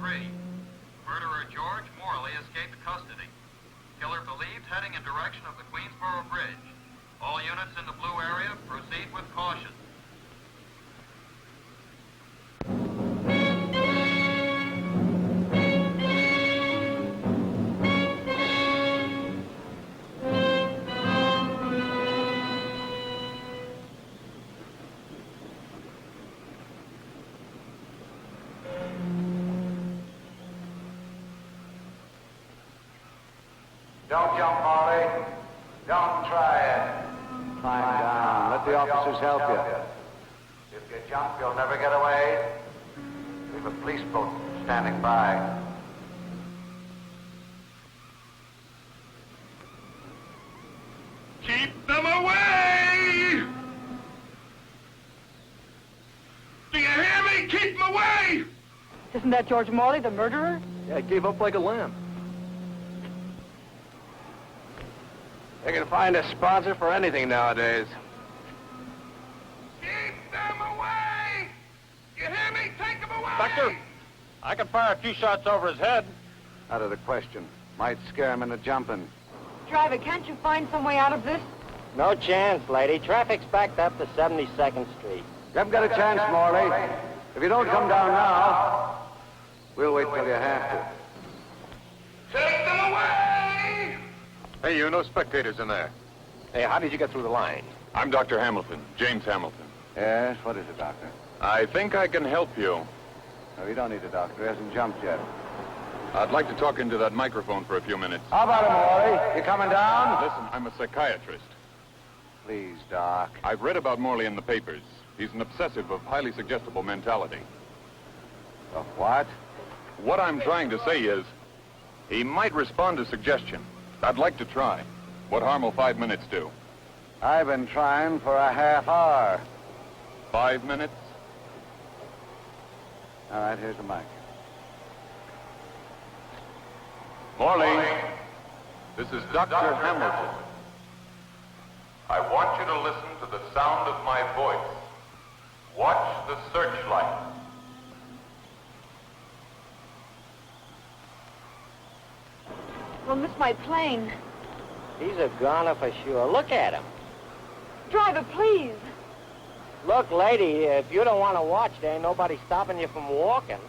3. Murderer George Morley escaped custody. Killer believed heading in direction of the Queensboro Bridge. All units in the blue area proceed with caution. Don't jump, Molly. Don't try it. Climb down. Let the officers help you. If you jump, you'll never get away. Leave a police boat standing by. Keep them away! Do you hear me? Keep them away! Isn't that George Morley, the murderer? Yeah, gave up like a lamb. They can find a sponsor for anything nowadays. Keep them away! You hear me? Take them away! Doctor, I can fire a few shots over his head. Out of the question. Might scare him into jumping. Driver, can't you find some way out of this? No chance, lady. Traffic's backed up to 72nd Street. You haven't got a chance, Morley. If you don't come down now, we'll wait till you have to. Take them away! Hey, you, no spectators in there. Hey, how did you get through the line? I'm Dr. Hamilton, James Hamilton. Yes, what is it, Doctor? I think I can help you. No, you don't need a doctor. He hasn't jumped yet. I'd like to talk into that microphone for a few minutes. How about it, Morley? You coming down? Listen, I'm a psychiatrist. Please, Doc. I've read about Morley in the papers. He's an obsessive of highly suggestible mentality. Of what? What I'm trying to say is, he might respond to suggestion. I'd like to try. What harm will 5 minutes do? I've been trying for a half hour. 5 minutes? All right, here's the mic. Morley, this is Dr. Hamilton. I want you to listen to the sound of my voice. Watch the searchlight. We'll miss my plane. He's a goner for sure. Look at him. Driver, please. Look, lady, if you don't want to watch, there ain't nobody stopping you from walking.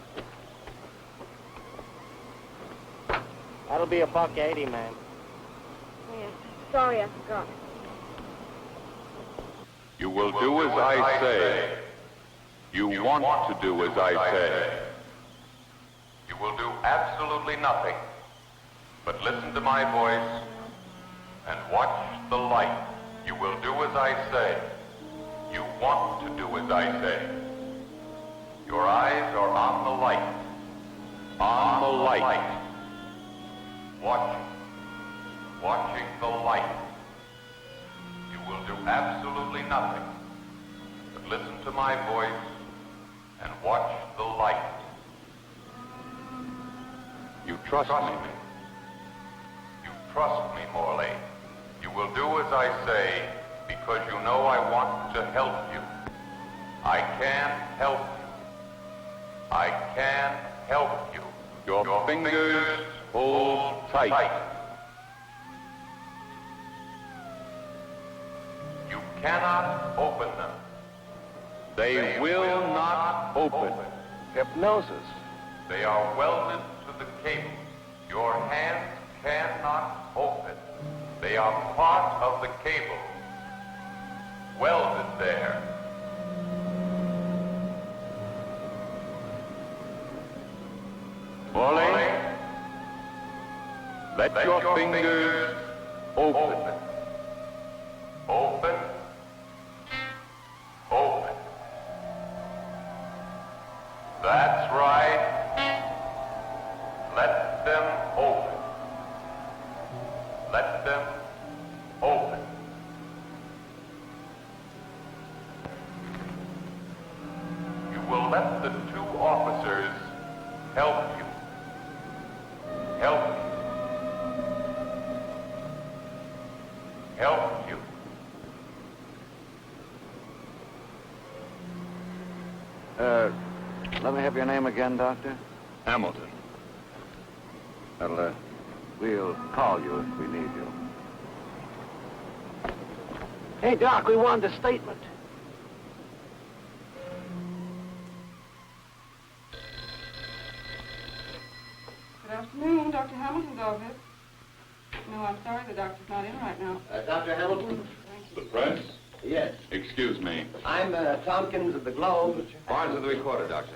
That'll be $1.80, man. Oh, yes. Sorry, I forgot. You will do as I say. You want to do as I say. You will do absolutely nothing but listen to my voice and watch the light. You will do as I say. You want to do as I say. Your eyes are on the light. On the light. Watching the light. You will do absolutely nothing but listen to my voice and watch the light. You trust me. You trust me, Morley. You will do as I say because you know I want to help you. I can help you. I can help you. Your fingers hold tight. You cannot open them. They will not open. Hypnosis. They are welded to the cable. Your hands cannot open. They are part of the cable. Welded there. Morley, let your fingers open. Open. Open. That's right. Let them open. Let them open. You will let the two officers help you. Help you. Help you. Let me have your name again, Doctor. Hamilton. Well, we'll call you if we need you. Hey, Doc, we wanted a statement. Good afternoon, Dr. Hamilton's office. No, I'm sorry, the doctor's not in right now. Dr. Hamilton? The press? Yes. Excuse me. I'm Tompkins of the Globe. Barnes of the Recorder, Doctor.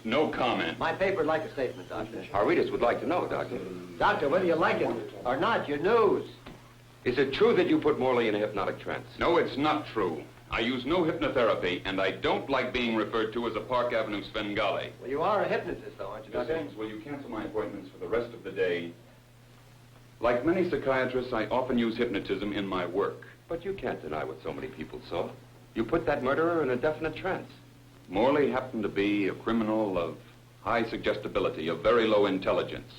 No comment. My paper would like a statement, Doctor. Our readers would like to know, Doctor. Doctor, whether you like it or not, your news. Is it true that you put Morley in a hypnotic trance? No, it's not true. I use no hypnotherapy, and I don't like being referred to as a Park Avenue Svengali. Well, you are a hypnotist, though, aren't you, Miss Doctor? Ames, will you cancel my appointments for the rest of the day? Like many psychiatrists, I often use hypnotism in my work. But you can't deny what so many people saw. You put that murderer in a definite trance. Morley happened to be a criminal of high suggestibility, of very low intelligence.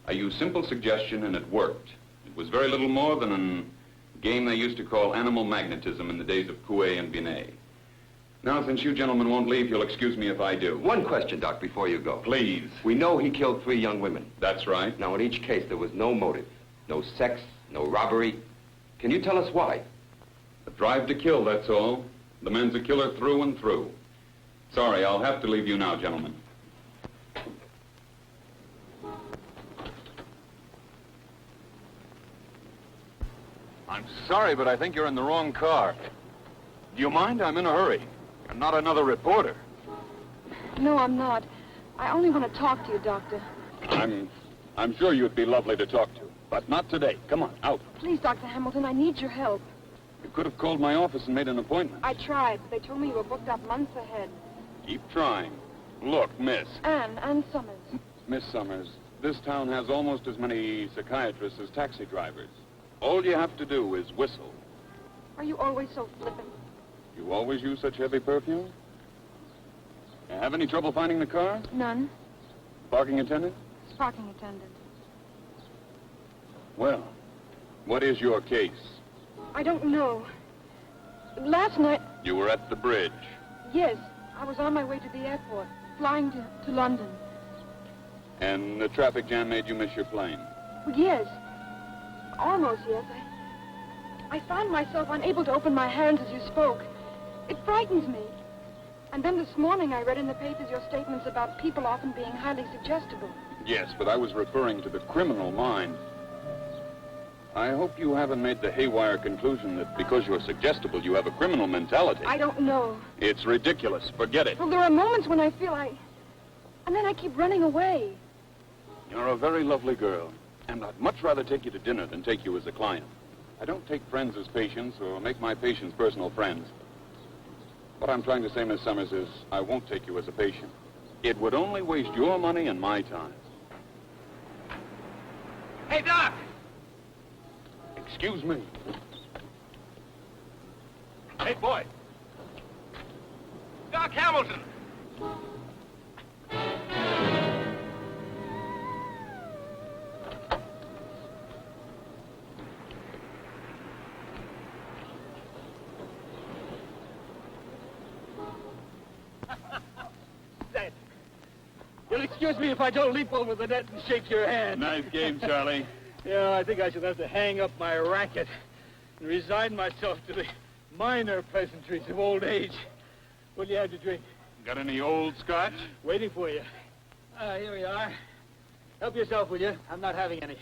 I used simple suggestion, and it worked. It was very little more than a game they used to call animal magnetism in the days of Coué and Binet. Now, since you gentlemen won't leave, you'll excuse me if I do. One question, Doc, before you go. Please. We know he killed 3 young women. That's right. Now, in each case, there was no motive. No sex, no robbery. Can you tell us why? A drive to kill, that's all. The man's a killer through and through. Sorry, I'll have to leave you now, gentlemen. I'm sorry, but I think you're in the wrong car. Do you mind? I'm in a hurry. I'm not another reporter. No, I'm not. I only want to talk to you, Doctor. I'm sure you'd be lovely to talk to, but not today. Come on, out. Please, Dr. Hamilton, I need your help. You could have called my office and made an appointment. I tried, but they told me you were booked up months ahead. Keep trying. Look, miss. Ann Summers. Miss Summers, this town has almost as many psychiatrists as taxi drivers. All you have to do is whistle. Are you always so flippant? You always use such heavy perfume? You have any trouble finding the car? None. Parking attendant? Parking attendant. Well, what is your case? I don't know. Last night... You were at the bridge. Yes, I was on my way to the airport, flying to London. And the traffic jam made you miss your plane? Yes. Almost, yes. I found myself unable to open my hands as you spoke. It frightens me. And then this morning I read in the papers your statements about people often being highly suggestible. Yes, but I was referring to the criminal mind. I hope you haven't made the haywire conclusion that because you're suggestible, you have a criminal mentality. I don't know. It's ridiculous. Forget it. Well, there are moments when I feel and then I keep running away. You're a very lovely girl, and I'd much rather take you to dinner than take you as a client. I don't take friends as patients or make my patients personal friends. What I'm trying to say, Miss Summers, is I won't take you as a patient. It would only waste your money and my time. Hey, Doc! Excuse me. Hey, boy! Doc Hamilton! You'll excuse me if I don't leap over the net and shake your hand. Nice game, Charlie. Yeah, I think I should have to hang up my racket and resign myself to the minor pleasantries of old age. What do you have to drink? Got any old scotch? Waiting for you. Here we are. Help yourself, will you? I'm not having any.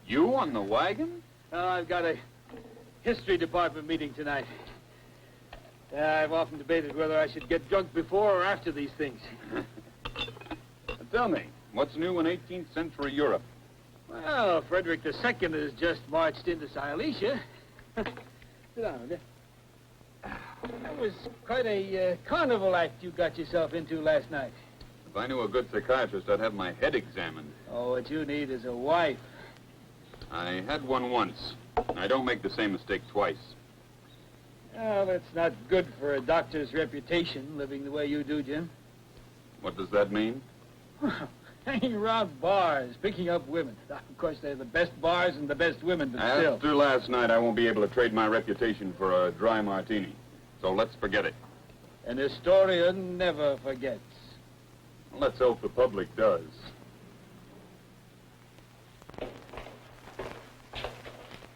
You on the wagon? I've got a history department meeting tonight. I've often debated whether I should get drunk before or after these things. Tell me, what's new in 18th century Europe? Well, Frederick II has just marched into Silesia. Sit down, will you? That was quite a carnival act you got yourself into last night. If I knew a good psychiatrist, I'd have my head examined. Oh, what you need is a wife. I had one once. I don't make the same mistake twice. Oh, that's not good for a doctor's reputation, living the way you do, Jim. What does that mean? Hanging around bars, picking up women. Of course, they're the best bars and the best women, but still. After last night, I won't be able to trade my reputation for a dry martini. So let's forget it. An historian never forgets. Let's hope the public does.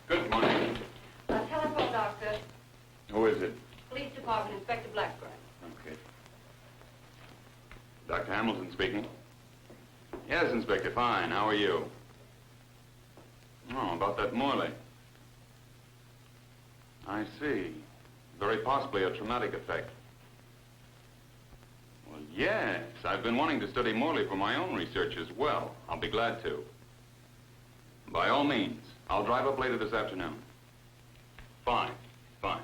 Good morning. Telephone, Doctor. Who is it? Police Department, Inspector Blackburn. Okay. Dr. Hamilton speaking. Yes, Inspector, fine. How are you? Oh, about that Morley. I see. Very possibly a traumatic effect. Well, yes. I've been wanting to study Morley for my own research as well. I'll be glad to. By all means. I'll drive up later this afternoon. Fine. Fine.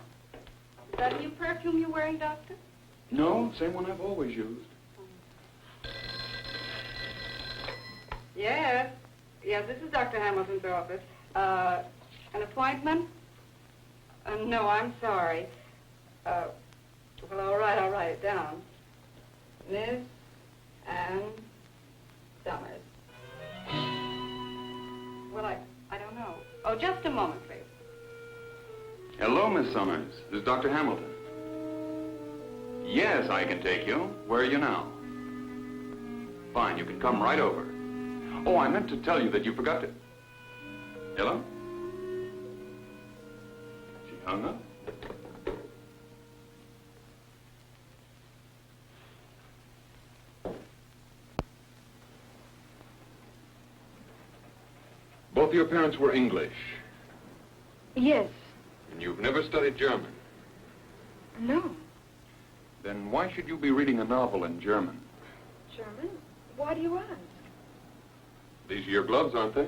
Is that a new perfume you're wearing, Doctor? No, same one I've always used. Yes. Yes, this is Dr. Hamilton's office. An appointment? No, I'm sorry. Well, all right, I'll write it down. Miss Ann Summers. Well, I don't know. Oh, just a moment, please. Hello, Miss Summers. This is Dr. Hamilton. Yes, I can take you. Where are you now? Fine, you can come right over. Oh, I meant to tell you that you forgot to... Hello? She hung up? Both your parents were English, Yes. and you've never studied German. No. Then why should you be reading a novel in German? German? Why do you ask? These are your gloves, aren't they?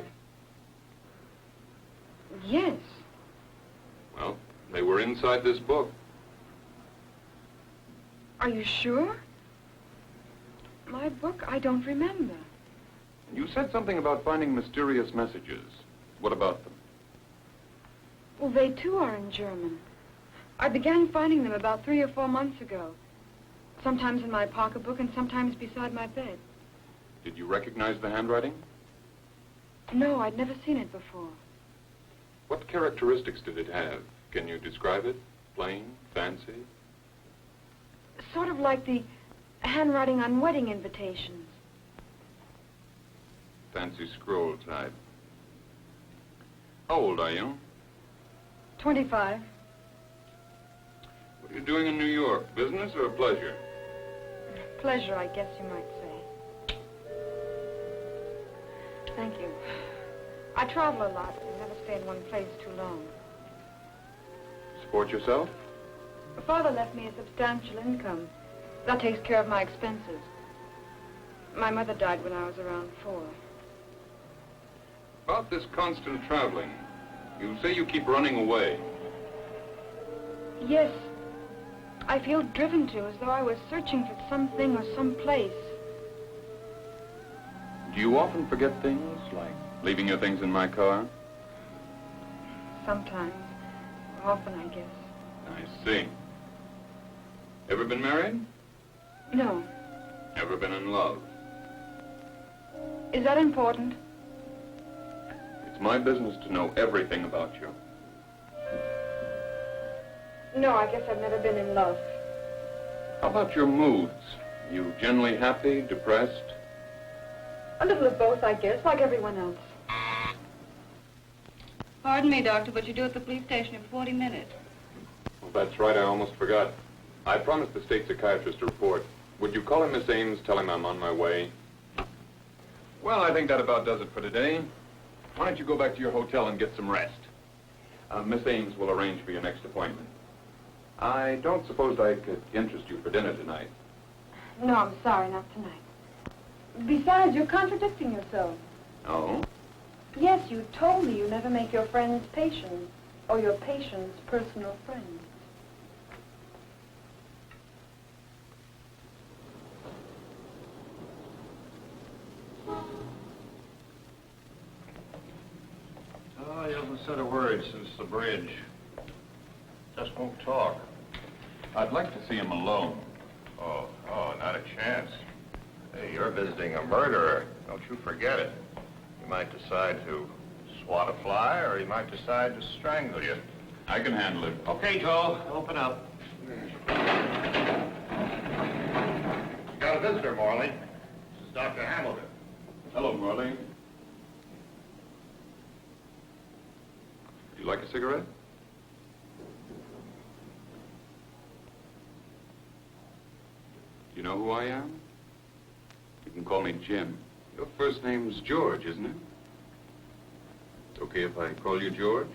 Yes. Well, they were inside this book. Are you sure? My book, I don't remember. You said something about finding mysterious messages. What about them? Well, they too are in German. I began finding them about 3 or 4 months ago. Sometimes in my pocketbook and sometimes beside my bed. Did you recognize the handwriting? No, I'd never seen it before. What characteristics did it have? Can you describe it? Plain? Fancy? Sort of like the handwriting on wedding invitations. Fancy scroll type. How old are you? 25. What are you doing in New York? Business or pleasure? Pleasure, I guess you might say. Thank you. I travel a lot and never stay in one place too long. Support yourself? My father left me a substantial income. That takes care of my expenses. My mother died when I was around 4. About this constant traveling, you say you keep running away. Yes. I feel driven to, as though I was searching for something or some place. Do you often forget things, like leaving your things in my car? Sometimes. Often, I guess. I see. Ever been married? No. Ever been in love? Is that important? It's my business to know everything about you. No, I guess I've never been in love. How about your moods? You generally happy, depressed? A little of both, I guess, like everyone else. Pardon me, Doctor, but you're due at the police station in 40 minutes. Well, that's right, I almost forgot. I promised the state psychiatrist a report. Would you call him, Miss Ames, tell him I'm on my way? Well, I think that about does it for today. Why don't you go back to your hotel and get some rest? Miss Ames will arrange for your next appointment. I don't suppose I could interest you for dinner tonight. No, I'm sorry, not tonight. Besides, you're contradicting yourself. Oh? Yes, you told me you never make your friends patients, or your patients personal friends. Oh, he hasn't said a word since the bridge. Just won't talk. I'd like to see him alone. Oh, not a chance. Hey, you're visiting a murderer. Don't you forget it. You might decide to swat a fly, or he might decide to strangle you. I can handle it. Okay, Joe, open up. You got a visitor, Morley. Dr. Hamilton. Hello, Marley. You like a cigarette? You know who I am? You can call me Jim. Your first name's George, isn't it? It's okay if I call you George?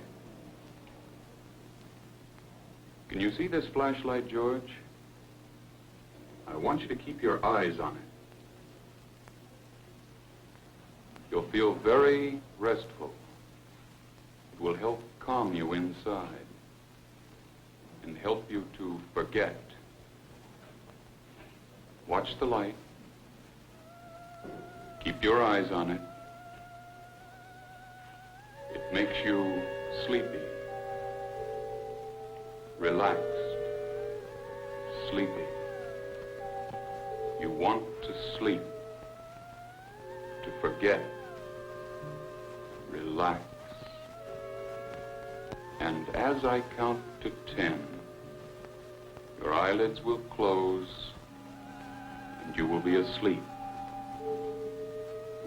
Can you see this flashlight, George? I want you to keep your eyes on it. You'll feel very restful. It will help calm you inside and help you to forget. Watch the light. Keep your eyes on it. It makes you sleepy, relaxed, sleepy. You want to sleep, to forget, relax. And as I count to 10, your eyelids will close and you will be asleep.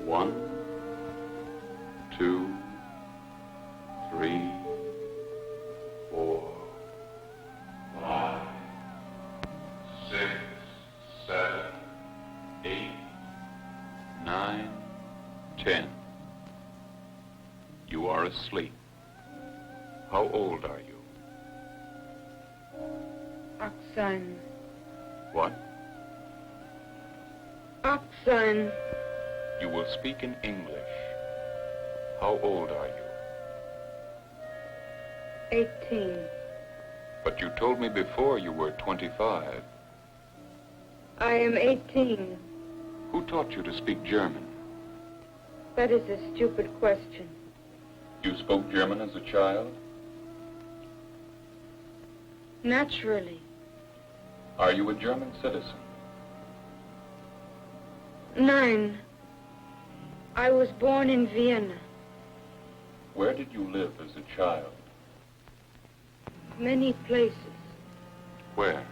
1, 2, 3, 4, 5, 6, 7, 8, 9, 10. You are asleep. How old are you? Oxine. What? Oxine. You will speak in English. How old are you? 18. But you told me before you were 25. I am 18. Who taught you to speak German? That is a stupid question. You spoke German as a child? Naturally. Are you a German citizen? 9. I was born in Vienna. Where did you live as a child? Many places. Where?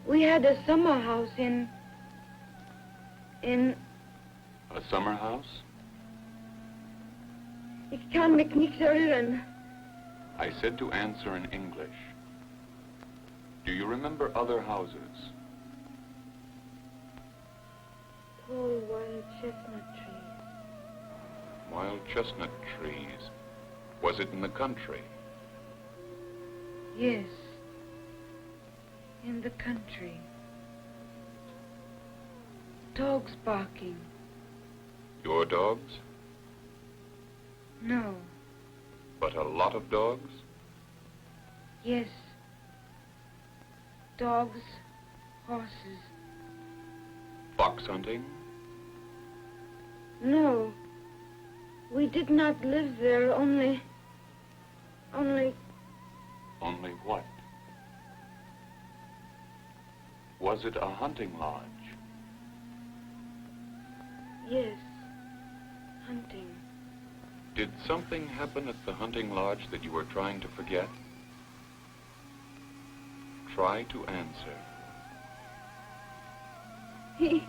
We had a summer house in... A summer house? Ik kan me niet herinneren. I said to answer in English. Do you remember other houses? Tall wild chestnut trees. Wild chestnut trees. Was it in the country? Yes. In the country. Dogs barking. Your dogs? No. But a lot of dogs? Yes. Dogs, horses. Fox hunting? No. We did not live there, only... Only what? Was it a hunting lodge? Yes. Hunting. Did something happen at the hunting lodge that you were trying to forget? Try to answer. He...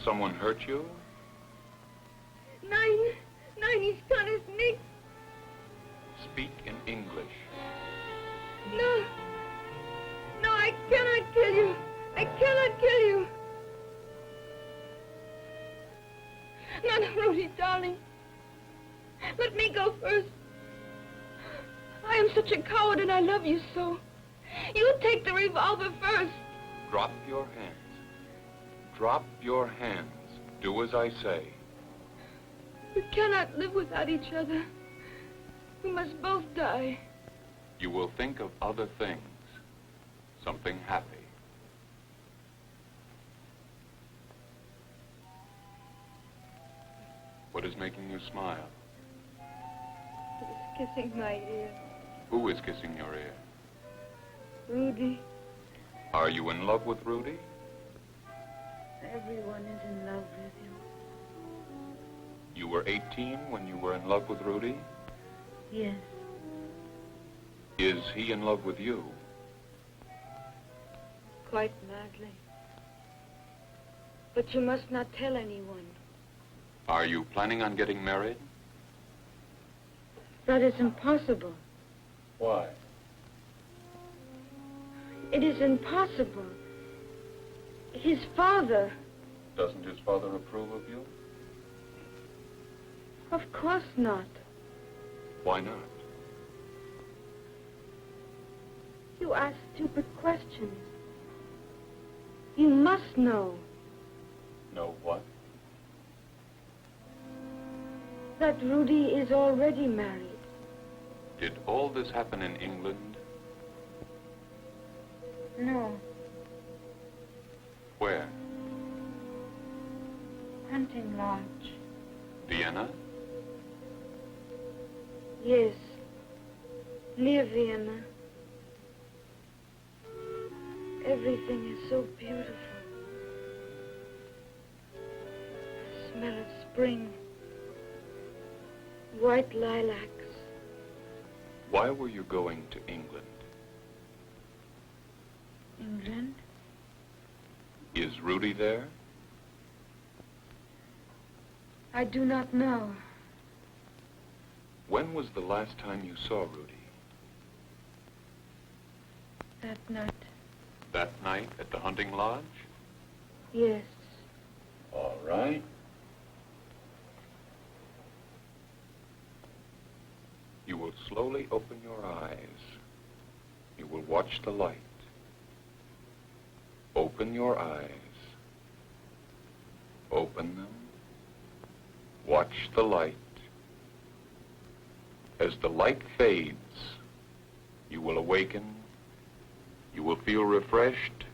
Someone hurt you? Nein, ich kann es nicht. Speak in English. No, I cannot kill you. I cannot kill you. No, Rudy, darling. Let me go first. I am such a coward and I love you so. You take the revolver first. Drop your hands. Drop your hands. Do as I say. We cannot live without each other. We must both die. You will think of other things. Something happy. What is making you smile? He's kissing my ear. Who is kissing your ear? Rudy. Are you in love with Rudy? Everyone is in love with you. You were 18 when you were in love with Rudy? Yes. Is he in love with you? quite madly. But you must not tell anyone. Are you planning on getting married? That is impossible. Why? It is impossible. His father... Doesn't his father approve of you? Of course not. Why not? You ask stupid questions. You must know Know what? that Rudy is already married. Did all this happen in England? No, Where? hunting lodge. Vienna? Yes, near Vienna. Everything is so beautiful. The smell of spring. White lilacs. Why were you going to England? England? Is Rudy there? I do not know. When was the last time you saw Rudy? That night. That night at the hunting lodge? Yes. All right. You will slowly open your eyes. You will watch the light. Open your eyes. Open them. Watch the light. As the light fades, you will awaken. You will feel refreshed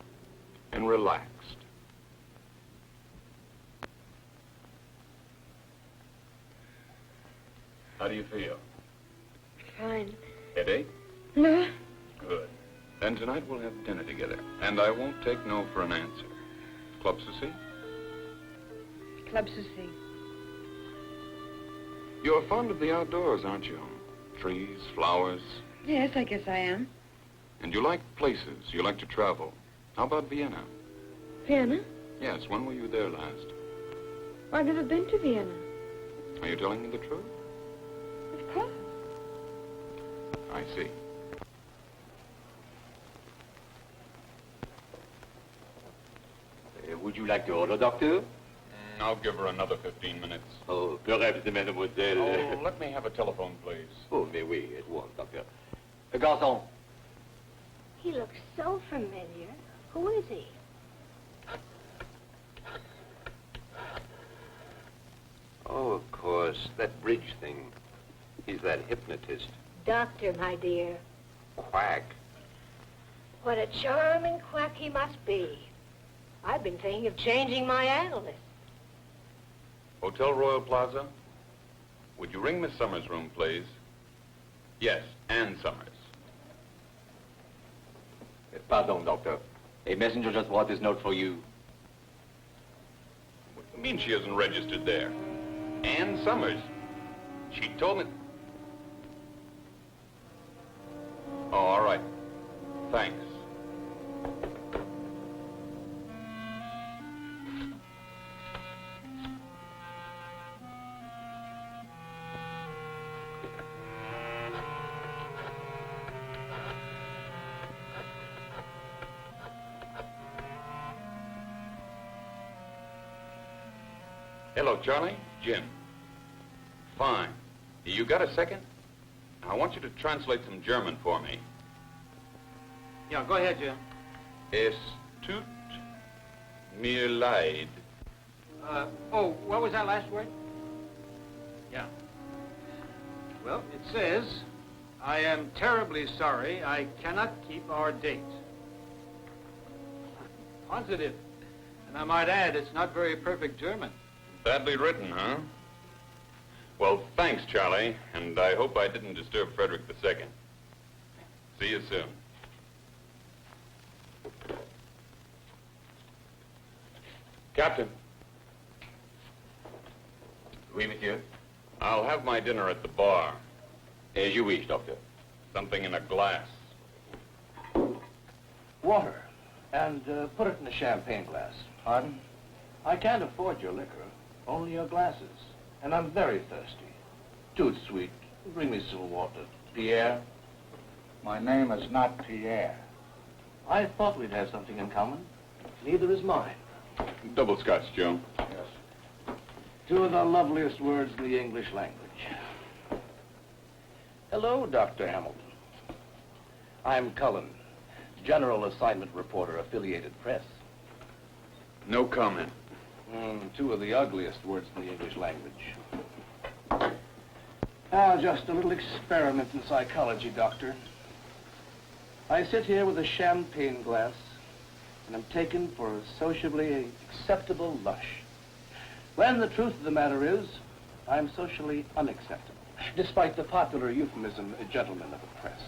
and relaxed. How do you feel? Fine. Headache? No? Good. Then tonight we'll have dinner together. And I won't take no for an answer. Club Susie? Club Susie. You're fond of the outdoors, aren't you? Trees, flowers. Yes, I guess I am. And you like places. You like to travel. How about Vienna? Vienna? Yes, when were you there last? I've never been to Vienna. Are you telling me the truth? Of course. I see. Would you like to order, Doctor? I'll give her another 15 minutes. Oh, perhaps the mademoiselle... Oh, let me have a telephone, please. Oh, mais oui, at once, Doctor. Garçon. He looks so familiar. Who is he? Oh, of course, that bridge thing. He's that hypnotist. Doctor, my dear. Quack. What a charming quack he must be. I've been thinking of changing my analyst. Hotel Royal Plaza? Would you ring Miss Summers' room, please? Yes, Ann Summers. Pardon, Doctor. A messenger just brought this note for you. What do you mean she isn't registered there? Ann Summers. She told me... Oh, all right. Thanks. Hello, Charlie. Jim. Fine. You got a second? I want you to translate some German for me. Yeah, go ahead, Jim. Es tut mir leid. What was that last word? Yeah. Well, it says, I am terribly sorry I cannot keep our date. Positive. And I might add, it's not very perfect German. Badly written, huh? Well, thanks, Charlie, and I hope I didn't disturb Frederick II. See you soon. Captain. Oui, monsieur. I'll have my dinner at the bar. As you wish, Doctor. Something in a glass. Water. And put it in a champagne glass. Pardon? I can't afford your liquor, only your glasses. And I'm very thirsty. Too sweet. Bring me some water. Pierre? My name is not Pierre. I thought we'd have something in common. Neither is mine. Double scotch, Joe. Yes. Two of the loveliest words in the English language. Hello, Dr. Hamilton. I'm Cullen, General Assignment Reporter, Affiliated Press. No comment. Two of the ugliest words in the English language. Just a little experiment in psychology, Doctor. I sit here with a champagne glass, and I'm taken for a sociably acceptable lush. When the truth of the matter is, I'm socially unacceptable, despite the popular euphemism, a gentleman of the press.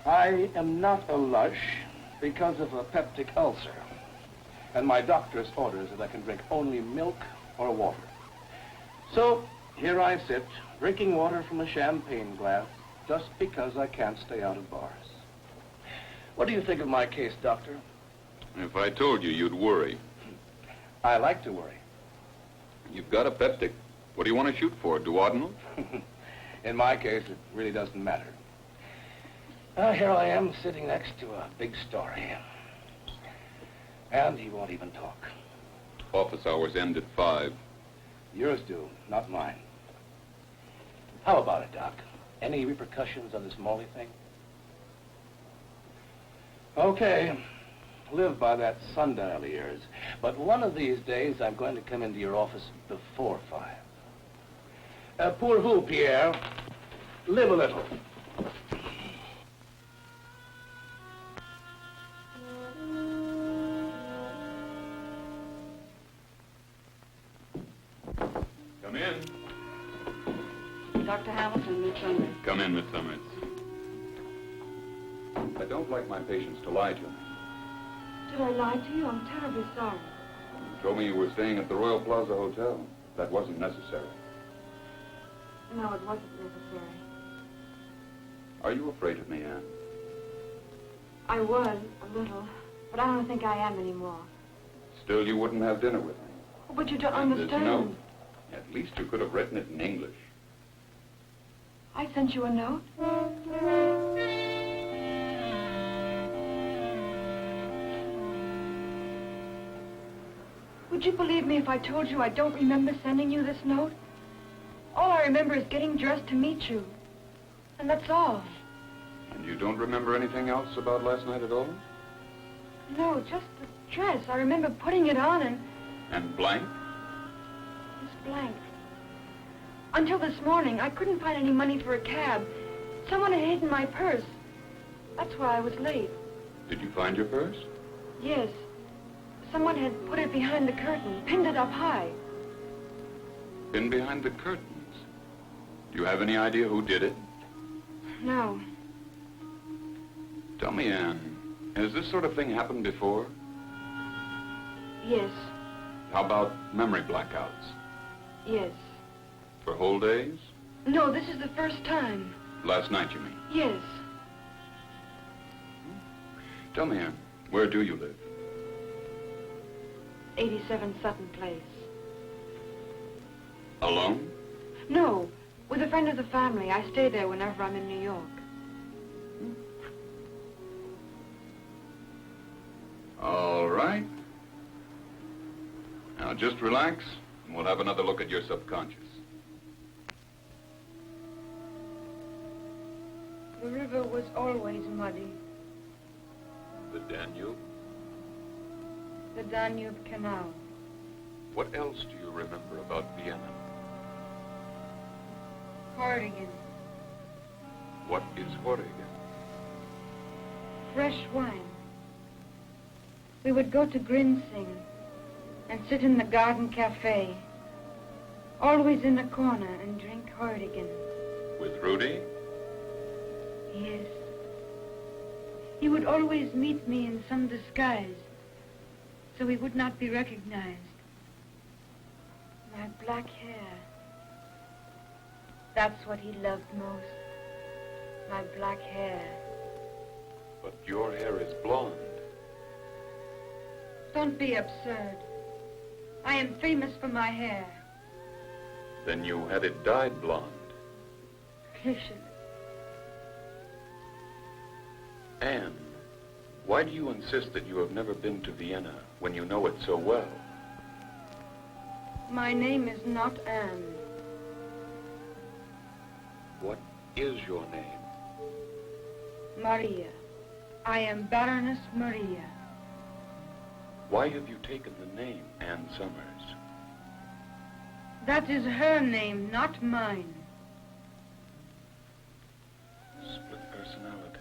I am not a lush because of a peptic ulcer, and my doctor's orders that I can drink only milk or water. So, here I sit, drinking water from a champagne glass, just because I can't stay out of bars. What do you think of my case, Doctor? If I told you, you'd worry. I like to worry. You've got a peptic. What do you want to shoot for, duodenal? In my case, it really doesn't matter. Here I am, sitting next to a big story. And he won't even talk. Office hours end at 5. Yours do, not mine. How about it, Doc? Any repercussions on this Morley thing? Okay. Live by that sundial of yours. But one of these days, I'm going to come into your office before 5. Pour vous, Pierre. Live a little. Come in. Dr. Hamilton, Miss Summers. Come in, Miss Summers. I don't like my patients to lie to me. Did I lie to you? I'm terribly sorry. You told me you were staying at the Royal Plaza Hotel. That wasn't necessary. No, it wasn't necessary. Are you afraid of me, Anne? I was, a little, but I don't think I am anymore. Still, you wouldn't have dinner with me. But you don't And understand. this note. At least you could have written it in English. I sent you a note? Would you believe me if I told you I don't remember sending you this note? All I remember is getting dressed to meet you. And that's all. And you don't remember anything else about last night at all? No, just the dress. I remember putting it on and... And blank? It's blank. Until this morning, I couldn't find any money for a cab. Someone had hidden my purse. That's why I was late. Did you find your purse? Yes. Someone had put it behind the curtain, pinned it up high. Pinned behind the curtains? Do you have any idea who did it? No. Tell me, Anne, has this sort of thing happened before? Yes. How about memory blackouts? Yes. For whole days? No, this is the first time. Last night, you mean? Yes. Tell me, Anne, where do you live? 87 Sutton Place. Alone? No, with a friend of the family. I stay there whenever I'm in New York. All right. Now, just relax, and we'll have another look at your subconscious. The river was always muddy. The Danube? The Danube Canal. What else do you remember about Vienna? Hordigan. What is Hordigan? Fresh wine. We would go to Grinsing and sit in the garden cafe, always in a corner, and drink Hordigan. With Rudy? Yes. He would always meet me in some disguise, so he would not be recognized. My black hair. That's what he loved most. My black hair. But your hair is blonde. Don't be absurd. I am famous for my hair. Then you had it dyed blonde. Patience. Anne, why do you insist that you have never been to Vienna when you know it so well? My name is not Anne. What is your name? Maria. I am Baroness Maria. Why have you taken the name Anne Summers? That is her name, not mine. Split personality.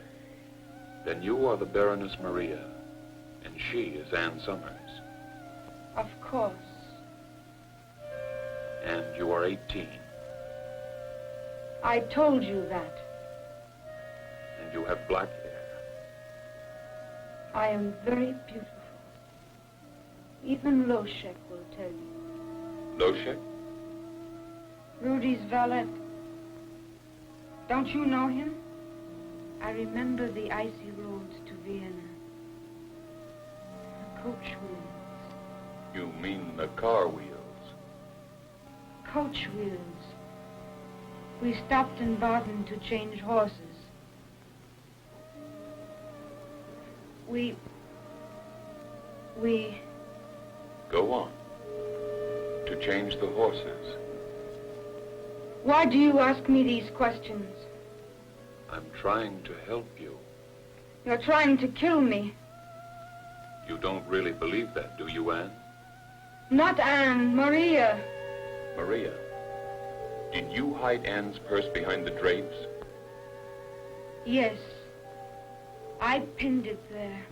Then you are the Baroness Maria, and she is Anne Summers. Of course. And you are 18. I told you that. And you have black hair. I am very beautiful. Even Loshek will tell you. Loshek? Rudy's valet. Don't you know him? I remember the icy roads to Vienna. The coach wheels. You mean the car wheels? Coach wheels. We stopped in Baden to change horses. We... Go on. To change the horses. Why do you ask me these questions? I'm trying to help you. You're trying to kill me. You don't really believe that, do you, Anne? Not Anne, Maria. Maria, did you hide Anne's purse behind the drapes? Yes. I pinned it there.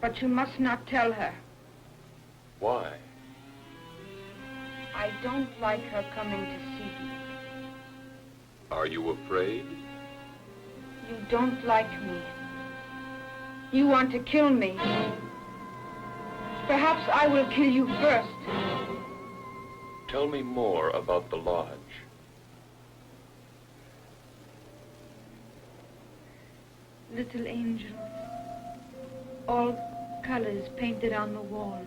But you must not tell her. Why? I don't like her coming to see me. Are you afraid? You don't like me. You want to kill me. Perhaps I will kill you first. Tell me more about the lodge. Little angels. All colors painted on the wall.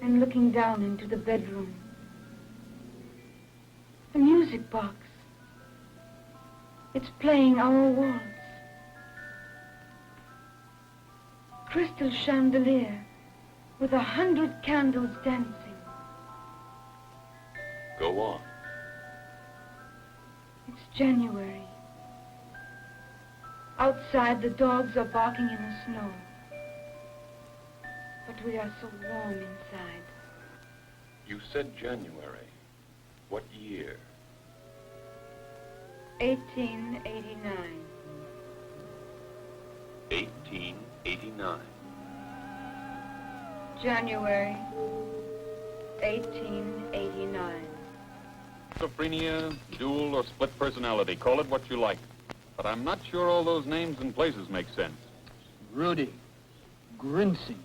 And looking down into the bedroom. A music box. It's playing our waltz. Crystal chandelier with 100 candles dancing. Go on. It's January. Outside, the dogs are barking in the snow. But we are so warm inside. You said January. What year? 1889. 1889. January 1889. Schizophrenia, dual or split personality, call it what you like. But I'm not sure all those names and places make sense. Rudy, Grimsey,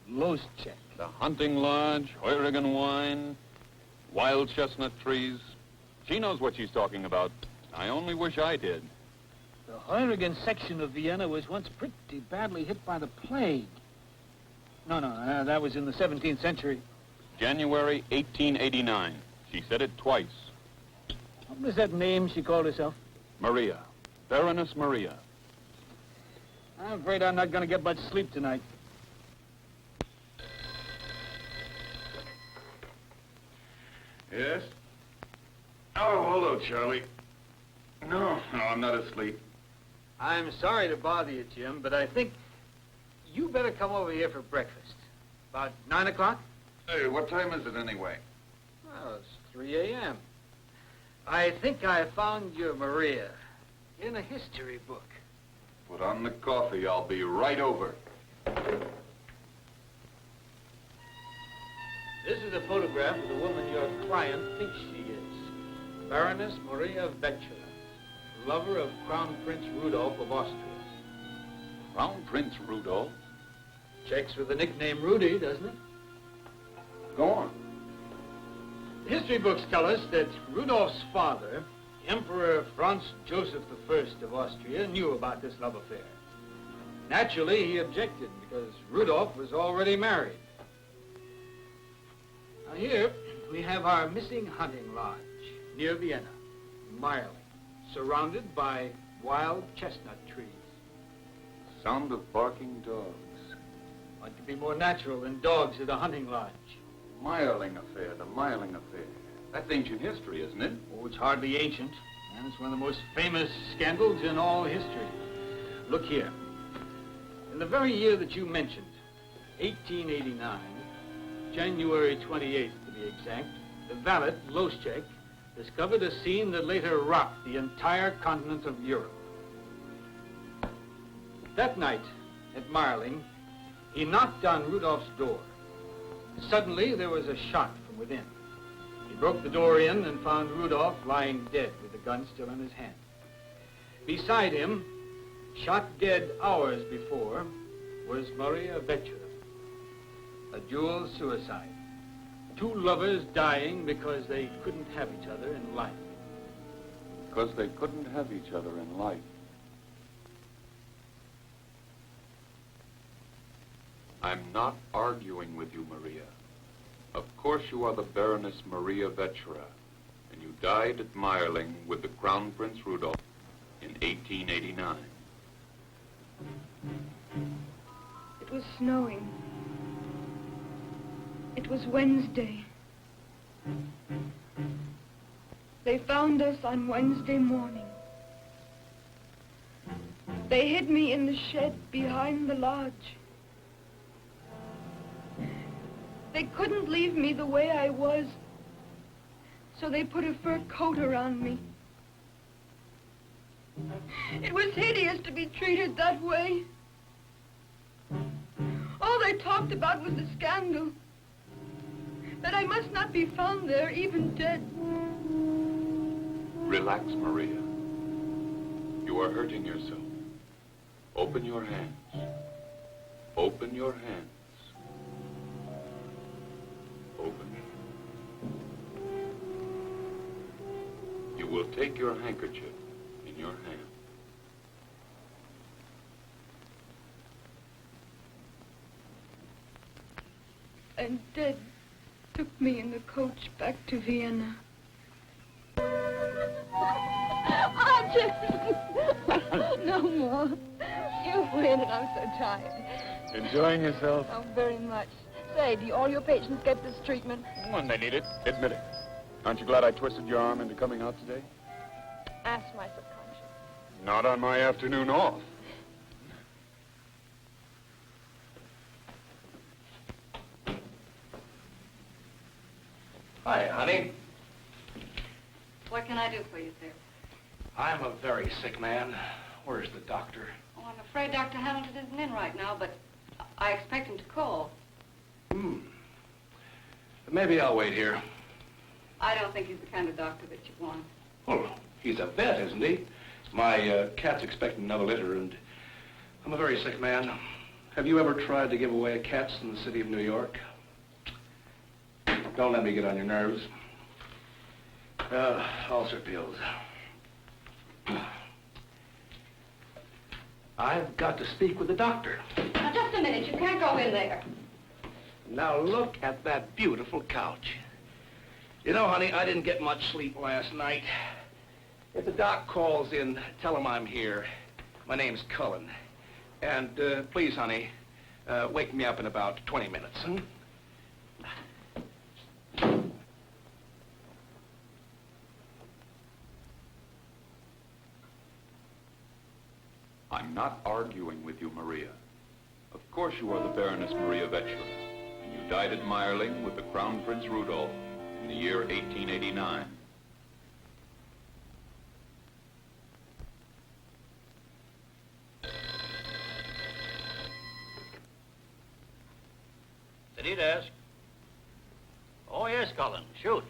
Loschek. The hunting lodge, Heurigen wine, wild chestnut trees. She knows what she's talking about. I only wish I did. The Heurigen section of Vienna was once pretty badly hit by the plague. No, that was in the 17th century. January 1889. She said it twice. What was that name she called herself? Maria. Baroness Maria. I'm afraid I'm not going to get much sleep tonight. Yes? Oh, hello, Charlie. No, I'm not asleep. I'm sorry to bother you, Jim, but I think you better come over here for breakfast. About 9 o'clock? Hey, what time is it anyway? Well, it's 3 a.m. I think I found your Maria in a history book. Put on the coffee. I'll be right over. This is a photograph of the woman your client thinks she is. Baroness Maria Vecula, lover of Crown Prince Rudolph of Austria. Crown Prince Rudolph? Checks with the nickname Rudy, doesn't it? Go on. The history books tell us that Rudolph's father Emperor Franz Joseph I of Austria knew about this love affair. Naturally, he objected because Rudolph was already married. Now here, we have our missing hunting lodge near Vienna, Marling, surrounded by wild chestnut trees. Sound of barking dogs. What could be more natural than dogs at a hunting lodge? Marling affair, the Marling affair. That's ancient history, isn't it? Oh, it's hardly ancient, and it's one of the most famous scandals in all history. Look here. In the very year that you mentioned, 1889, January 28th to be exact, the valet, Loschek, discovered a scene that later rocked the entire continent of Europe. That night, at Marling, he knocked on Rudolph's door. Suddenly, there was a shot from within. He broke the door in and found Rudolph lying dead with the gun still in his hand. Beside him, shot dead hours before, was Maria Vecchia, a dual suicide. Two lovers dying because they couldn't have each other in life. Because they couldn't have each other in life. I'm not arguing with you, Maria. Of course you are the Baroness Maria Vecchia, and you died at Marling with the Crown Prince Rudolph in 1889. It was snowing. It was Wednesday. They found us on Wednesday morning. They hid me in the shed behind the lodge. They couldn't leave me the way I was, so they put a fur coat around me. It was hideous to be treated that way. All they talked about was the scandal, that I must not be found there, even dead. Relax, Maria. You are hurting yourself. Open your hands. Open your hands. Open. You will take your handkerchief in your hand. And dead took me in the coach back to Vienna. Archie! No more. You win, and I'm so tired. Enjoying yourself? Oh, very much. Say, do all your patients get this treatment? When they need it. Admit it. Aren't you glad I twisted your arm into coming out today? Ask my subconscious. Not on my afternoon off. Hi, honey. What can I do for you, sir? I'm a very sick man. Where's the doctor? Oh, I'm afraid Dr. Hamilton isn't in right now, but I expect him to call. Maybe I'll wait here. I don't think he's the kind of doctor that you want. Well, he's a vet, isn't he? My cat's expecting another litter, and I'm a very sick man. Have you ever tried to give away cats in the city of New York? Don't let me get on your nerves. Ulcer pills. I've got to speak with the doctor. Now, just a minute. You can't go in there. Now, look at that beautiful couch. You know, honey, I didn't get much sleep last night. If the doc calls in, tell him I'm here. My name's Cullen. And please, honey, wake me up in about 20 minutes, huh? I'm not arguing with you, Maria. Of course you are the Baroness Maria Vecchia, and you died at Marling with the Crown Prince Rudolph in the year 1889. Did he ask? Oh, yes, Cullen. Shoot.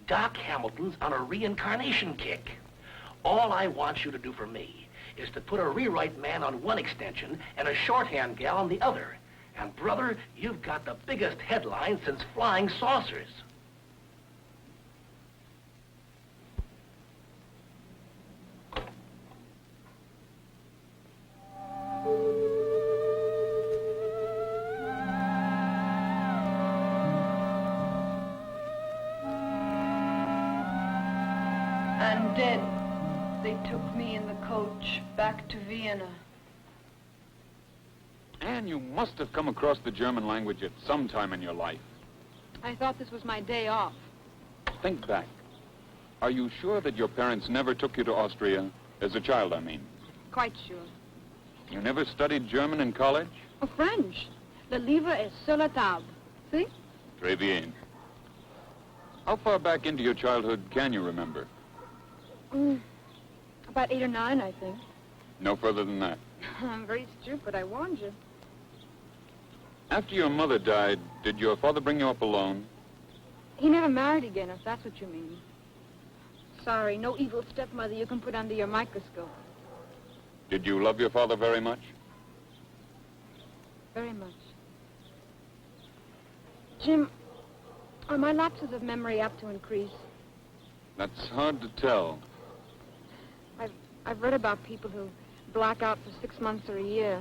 Doc Hamilton's on a reincarnation kick. All I want you to do for me is to put a rewrite man on one extension and a shorthand gal on the other. And, brother, you've got the biggest headline since flying saucers. dead. They took me in the coach back to Vienna. Anne, you must have come across the German language at some time in your life. I thought this was my day off. Think back. Are you sure that your parents never took you to Austria? As a child, I mean. Quite sure. You never studied German in college? Oh, French. Le livre est sur la table. See? Très bien. How far back into your childhood can you remember? About 8 or 9, I think. No further than that. I'm very stupid, I warned you. After your mother died, did your father bring you up alone? He never married again, if that's what you mean. Sorry, no evil stepmother you can put under your microscope. Did you love your father very much? Very much. Jim, are my lapses of memory apt to increase? That's hard to tell. I've read about people who black out for 6 months or a year.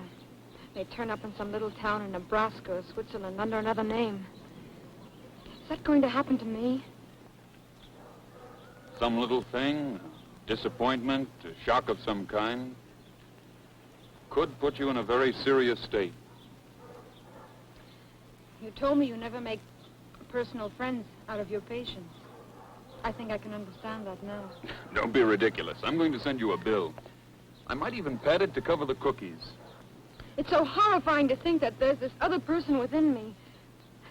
They turn up in some little town in Nebraska or Switzerland under another name. Is that going to happen to me? Some little thing, disappointment, a shock of some kind, could put you in a very serious state. You told me you never make personal friends out of your patients. I think I can understand that now. Don't be ridiculous. I'm going to send you a bill. I might even pad it to cover the cookies. It's so horrifying to think that there's this other person within me.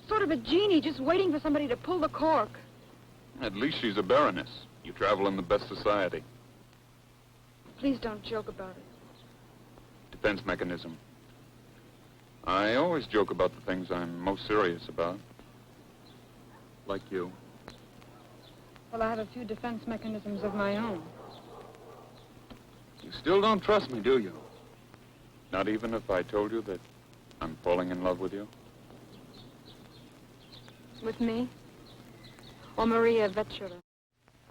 Sort of a genie just waiting for somebody to pull the cork. At least she's a baroness. You travel in the best society. Please don't joke about it. Defense mechanism. I always joke about the things I'm most serious about. Like you. Well, I have a few defense mechanisms of my own. You still don't trust me, do you? Not even if I told you that I'm falling in love with you? With me? Or Maria Vetschula?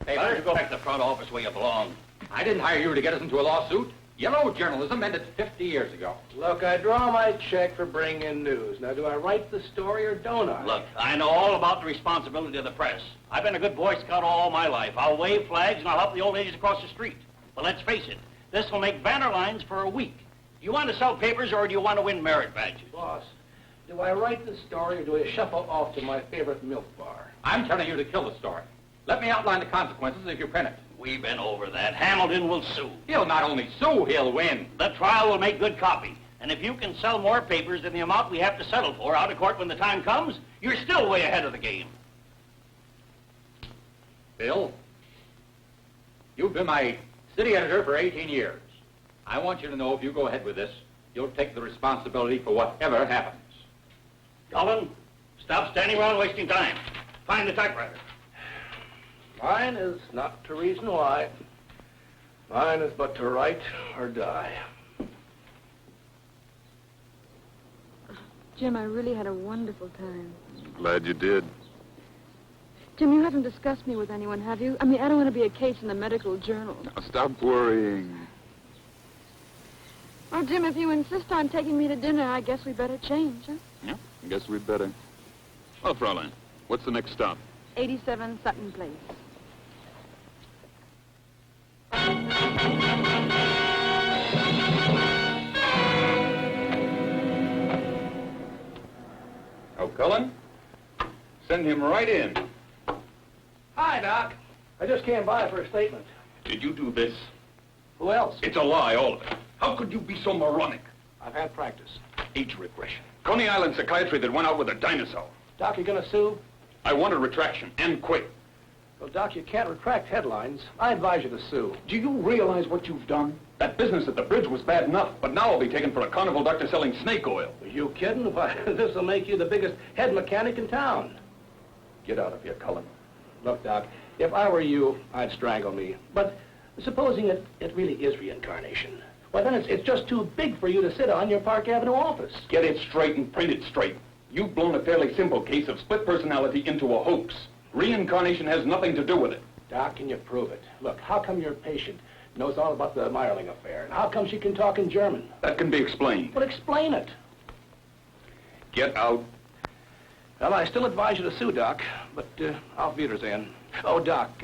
Hey, why don't you go back to the front office where you belong? I didn't hire you to get us into a lawsuit. Yellow journalism ended 50 years ago. Look, I draw my check for bringing in news. Now, do I write the story or don't I? Look, I know all about the responsibility of the press. I've been a good Boy Scout all my life. I'll wave flags and I'll help the old ladies across the street. But let's face it, this will make banner lines for a week. Do you want to sell papers or do you want to win merit badges? Boss, do I write the story or do I shuffle off to my favorite milk bar? I'm telling you to kill the story. Let me outline the consequences if you print it. We've been over that. Hamilton will sue. He'll not only sue, he'll win. The trial will make good copy. And if you can sell more papers than the amount we have to settle for out of court when the time comes, you're still way ahead of the game. Bill, you've been my city editor for 18 years. I want you to know if you go ahead with this, you'll take the responsibility for whatever happens. Cullen, stop standing around wasting time. Find the typewriter. Mine is not to reason why. Mine is but to write or die. Jim, I really had a wonderful time. Glad you did. Jim, you haven't discussed me with anyone, have you? I mean, I don't want to be a case in the medical journal. Now, stop worrying. Oh, Jim, if you insist on taking me to dinner, I guess we better change, huh? Yeah, I guess we'd better. Well, Fraulein, what's the next stop? 87 Sutton Place. Oh, Cullen? Send him right in. Hi, Doc. I just came by for a statement. Did you do this? Who else? It's a lie, all of it. How could you be so moronic? I've had practice. Age regression. Coney Island psychiatry that went out with a dinosaur. Doc, you gonna sue? I want a retraction, and quick. Well, Doc, you can't retract headlines. I advise you to sue. Do you realize what you've done? That business at the bridge was bad enough, but now I'll be taken for a carnival doctor selling snake oil. Are you kidding? Why, this'll make you the biggest head mechanic in town. Get out of here, Cullen. Look, Doc, if I were you, I'd strangle me. But supposing it really is reincarnation, well, then it's just too big for you to sit on your Park Avenue office. Get it straight and print it straight. You've blown a fairly simple case of split personality into a hoax. Reincarnation has nothing to do with it. Doc, can you prove it? Look, how come your patient knows all about the Meyerling affair? And how come she can talk in German? That can be explained. Well, explain it. Get out. Well, I still advise you to sue, Doc, but auf Wiedersehen. Oh, Doc,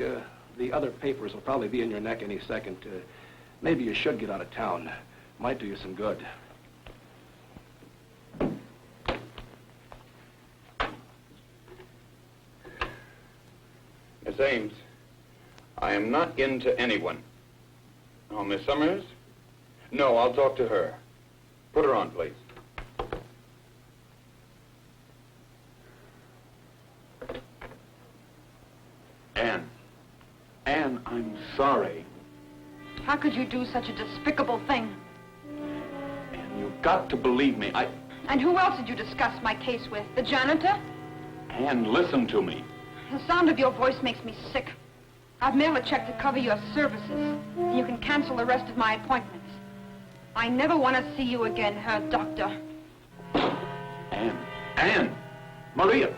The other papers will probably be in your neck any second. Maybe you should get out of town. Might do you some good. Miss Ames, I am not into anyone. Oh, Miss Summers? No, I'll talk to her. Put her on, please. Anne, I'm sorry. How could you do such a despicable thing? Anne, you've got to believe me. And who else did you discuss my case with? The janitor? Anne, listen to me. The sound of your voice makes me sick. I've mailed a check to cover your services. And you can cancel the rest of my appointments. I never want to see you again, Herr Doctor. Anne! Maria!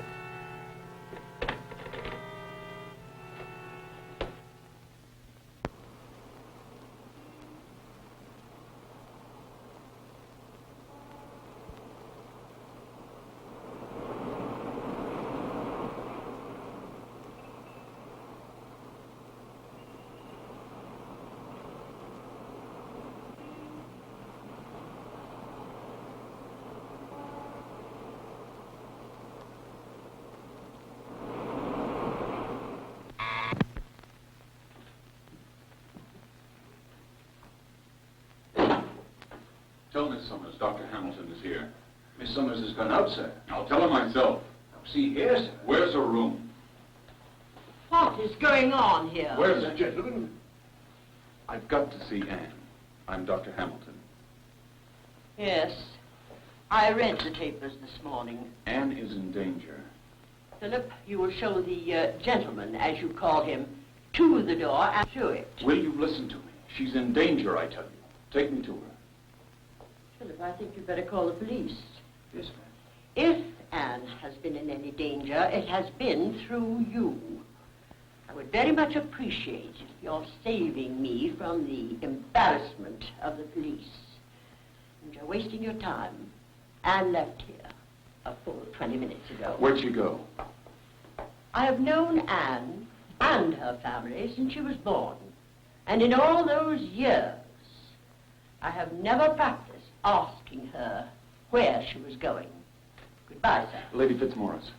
Tell Miss Summers Dr. Hamilton is here. Miss Summers has gone out, sir. I'll tell her myself. See here, sir. Where's her room? What is going on here? Where's the gentleman? I've got to see Anne. I'm Dr. Hamilton. Yes. I read the papers this morning. Anne is in danger. Philip, you will show the gentleman, as you call him, to the door and to it. Will you listen to me? She's in danger, I tell you. Take me to her. Philip, I think you'd better call the police. Yes, ma'am. If Anne has been in any danger, it has been through you. I would very much appreciate your saving me from the embarrassment of the police. And you're wasting your time. Anne left here a full 20 minutes ago. Where'd she go? I have known Anne and her family since she was born. And in all those years, I have never practiced asking her where she was going. Goodbye, sir. Lady Fitzmaurice.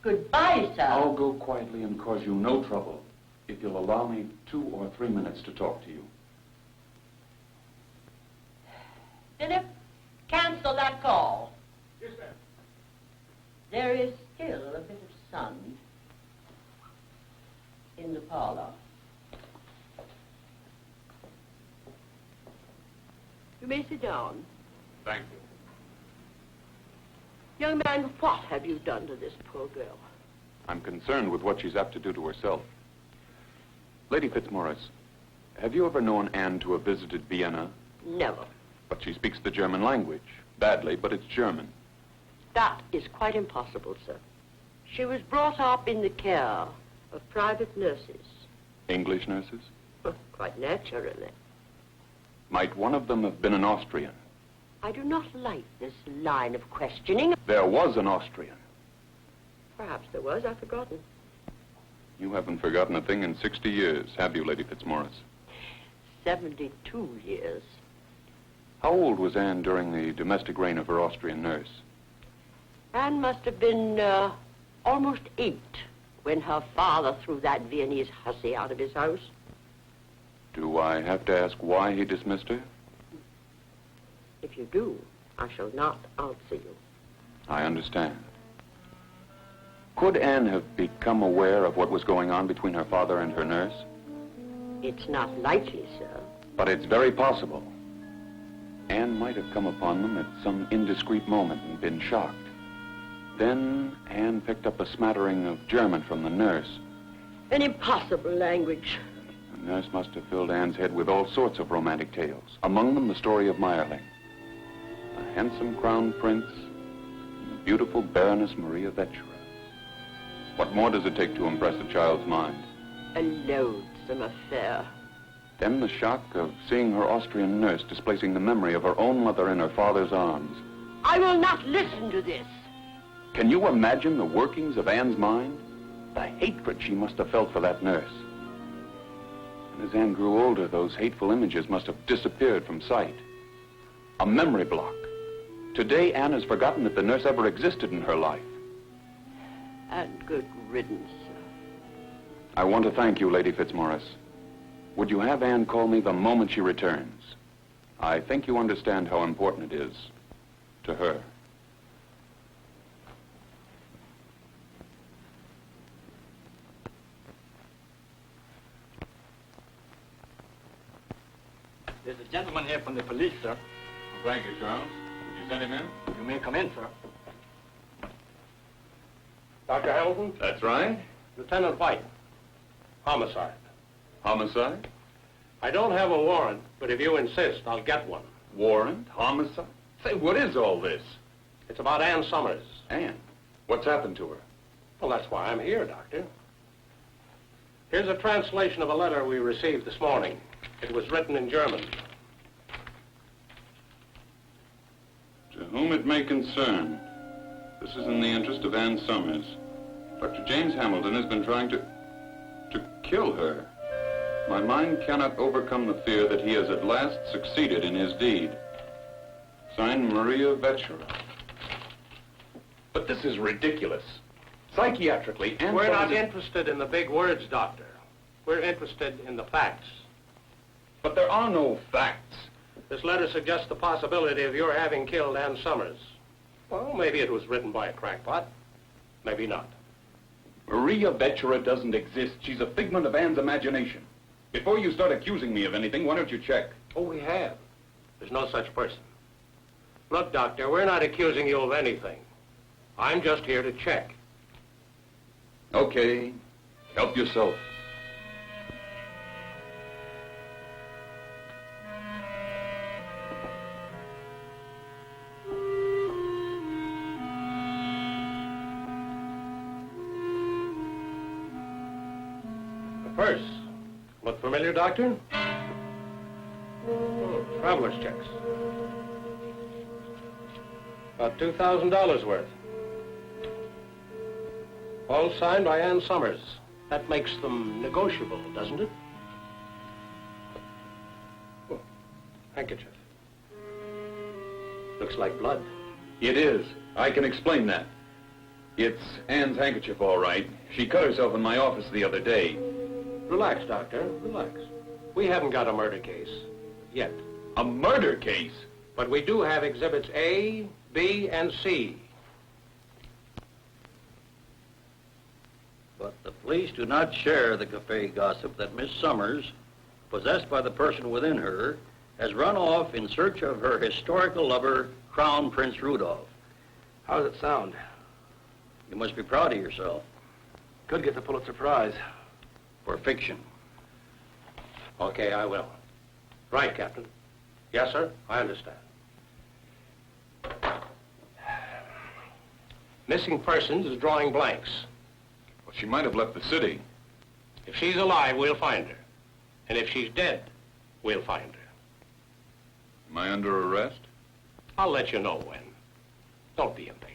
Goodbye, sir. I'll go quietly and cause you no trouble if you'll allow me 2 or 3 minutes to talk to you. Philip, cancel that call. Yes, ma'am. There is still a bit of sun in the parlor. You may sit down. Thank you. Young man, what have you done to this poor girl? I'm concerned with what she's apt to do to herself. Lady Fitzmaurice, have you ever known Anne to have visited Vienna? Never. But she speaks the German language. Badly, but it's German. That is quite impossible, sir. She was brought up in the care of private nurses. English nurses? Quite naturally. Might one of them have been an Austrian? I do not like this line of questioning. There was an Austrian. Perhaps there was. I've forgotten. You haven't forgotten a thing in 60 years, have you, Lady Fitzmaurice? 72 years. How old was Anne during the domestic reign of her Austrian nurse? Anne must have been almost 8 when her father threw that Viennese hussy out of his house. Do I have to ask why he dismissed her? If you do, I shall not answer you. I understand. Could Anne have become aware of what was going on between her father and her nurse? It's not likely, sir. But it's very possible. Anne might have come upon them at some indiscreet moment and been shocked. Then Anne picked up a smattering of German from the nurse. An impossible language. The nurse must have filled Anne's head with all sorts of romantic tales, among them the story of Meyerling. A handsome crown prince and the beautiful Baroness Maria Vetschera. What more does it take to impress a child's mind? A loathsome affair. Then the shock of seeing her Austrian nurse displacing the memory of her own mother in her father's arms. I will not listen to this. Can you imagine the workings of Anne's mind? The hatred she must have felt for that nurse. And as Anne grew older, those hateful images must have disappeared from sight. A memory block. Today, Anne has forgotten that the nurse ever existed in her life. And good riddance. I want to thank you, Lady Fitzmaurice. Would you have Anne call me the moment she returns? I think you understand how important it is to her. There's a gentleman here from the police, sir. Thank you, Charles. Would you send him in? You may come in, sir. Dr. Hamilton? That's right. Lieutenant White. Homicide. Homicide? I don't have a warrant, but if you insist, I'll get one. Warrant? Homicide? Say, what is all this? It's about Ann Summers. Anne? What's happened to her? Well, that's why I'm here, Doctor. Here's a translation of a letter we received this morning. It was written in German. To whom it may concern, this is in the interest of Ann Summers. Dr. James Hamilton has been trying to kill her. My mind cannot overcome the fear that he has at last succeeded in his deed. Signed, Maria Vetchera. But this is ridiculous. Psychiatrically, Ann We're not Summers interested in the big words, Doctor. We're interested in the facts. But there are no facts. This letter suggests the possibility of your having killed Ann Summers. Well, maybe it was written by a crackpot. Maybe not. Maria Vetchera doesn't exist. She's a figment of Anne's imagination. Before you start accusing me of anything, why don't you check? Oh, we have. There's no such person. Look, Doctor, we're not accusing you of anything. I'm just here to check. Okay. Help yourself. Purse. Look familiar, Doctor? Oh, traveler's checks. About $2,000 worth. All signed by Ann Summers. That makes them negotiable, doesn't it? Oh, handkerchief. Looks like blood. It is. I can explain that. It's Anne's handkerchief, all right. She cut herself in my office the other day. Relax, Doctor, relax. We haven't got a murder case yet. A murder case? But we do have exhibits A, B, and C. But the police do not share the cafe gossip that Miss Summers, possessed by the person within her, has run off in search of her historical lover, Crown Prince Rudolph. How does it sound? You must be proud of yourself. Could get the Pulitzer Prize. For fiction. Okay, I will. Right, Captain. Yes, sir, I understand. Missing persons is drawing blanks. Well, she might have left the city. If she's alive, we'll find her. And if she's dead, we'll find her. Am I under arrest? I'll let you know when. Don't be impatient.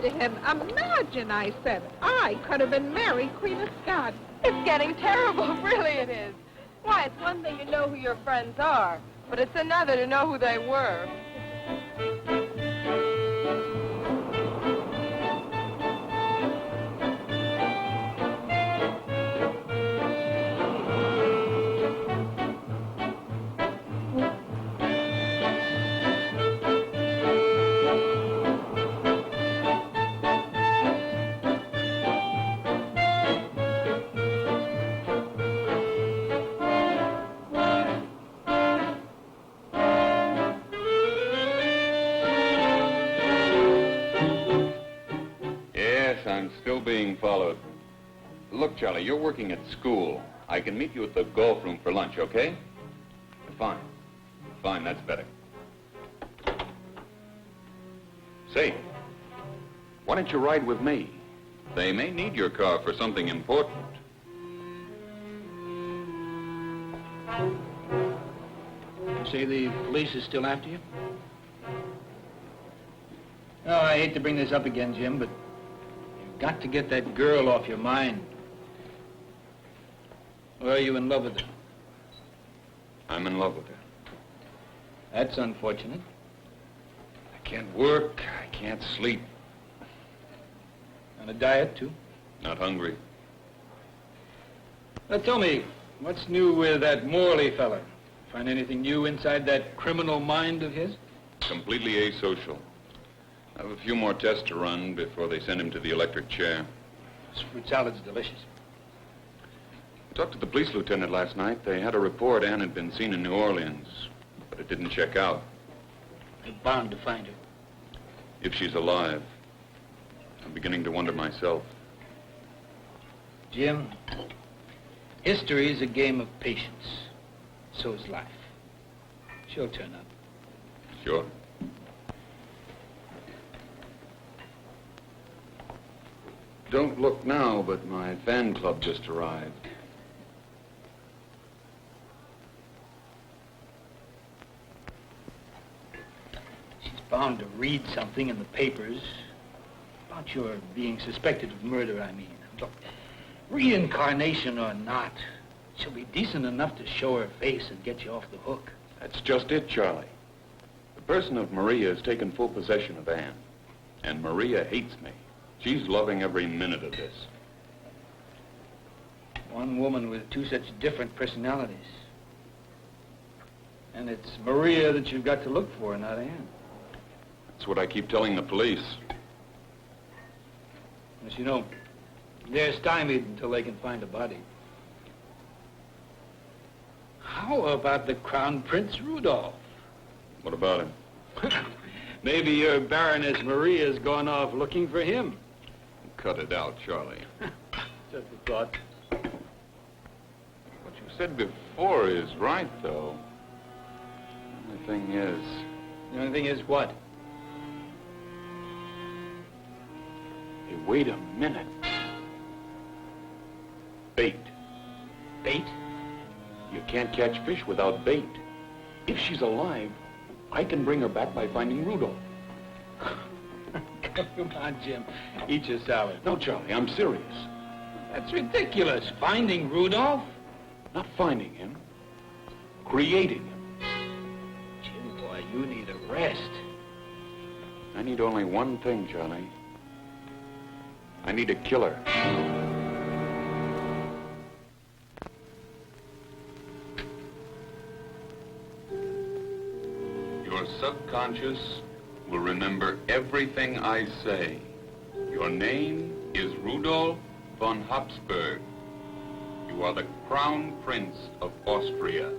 To him, imagine, I said, I could have been Mary, Queen of Scots. It's getting terrible, really it is. Why, it's one thing to know who your friends are, but it's another to know who they were. Being followed. Look, Charlie, you're working at school. I can meet you at the golf room for lunch, okay? Fine. Fine, that's better. Say, why don't you ride with me? They may need your car for something important. You say the police is still after you? Oh, I hate to bring this up again, Jim, but you've got to get that girl off your mind. Or are you in love with her? I'm in love with her. That's unfortunate. I can't work, I can't sleep. On a diet, too? Not hungry. Now, tell me, what's new with that Morley fella? Find anything new inside that criminal mind of his? Completely asocial. I have a few more tests to run before they send him to the electric chair. This fruit salad's delicious. I talked to the police lieutenant last night. They had a report Ann had been seen in New Orleans, but it didn't check out. They're bound to find her. If she's alive. I'm beginning to wonder myself. Jim, history is a game of patience. So is life. She'll turn up. Sure. Don't look now, but my fan club just arrived. She's bound to read something in the papers about your being suspected of murder, I mean. Look, reincarnation or not, she'll be decent enough to show her face and get you off the hook. That's just it, Charlie. The person of Maria has taken full possession of Ann, and Maria hates me. She's loving every minute of this. One woman with two such different personalities. And it's Maria that you've got to look for, not Ann. That's what I keep telling the police. As you know, they're stymied until they can find a body. How about the Crown Prince Rudolph? What about him? Maybe your Baroness Maria's gone off looking for him. Cut it out, Charlie. Just a thought. What you said before is right, though. The only thing is... The only thing is what? Hey, wait a minute. Bait. Bait? You can't catch fish without bait. If she's alive, I can bring her back by finding Rudolph. Come on, Jim. Eat your salad. No, Charlie, I'm serious. That's ridiculous. Finding Rudolph? Not finding him. Creating him. Jim, boy, you need a rest. I need only one thing, Charlie. I need a killer. Your subconscious will remember everything I say. Your name is Rudolf von Habsburg. You are the Crown Prince of Austria.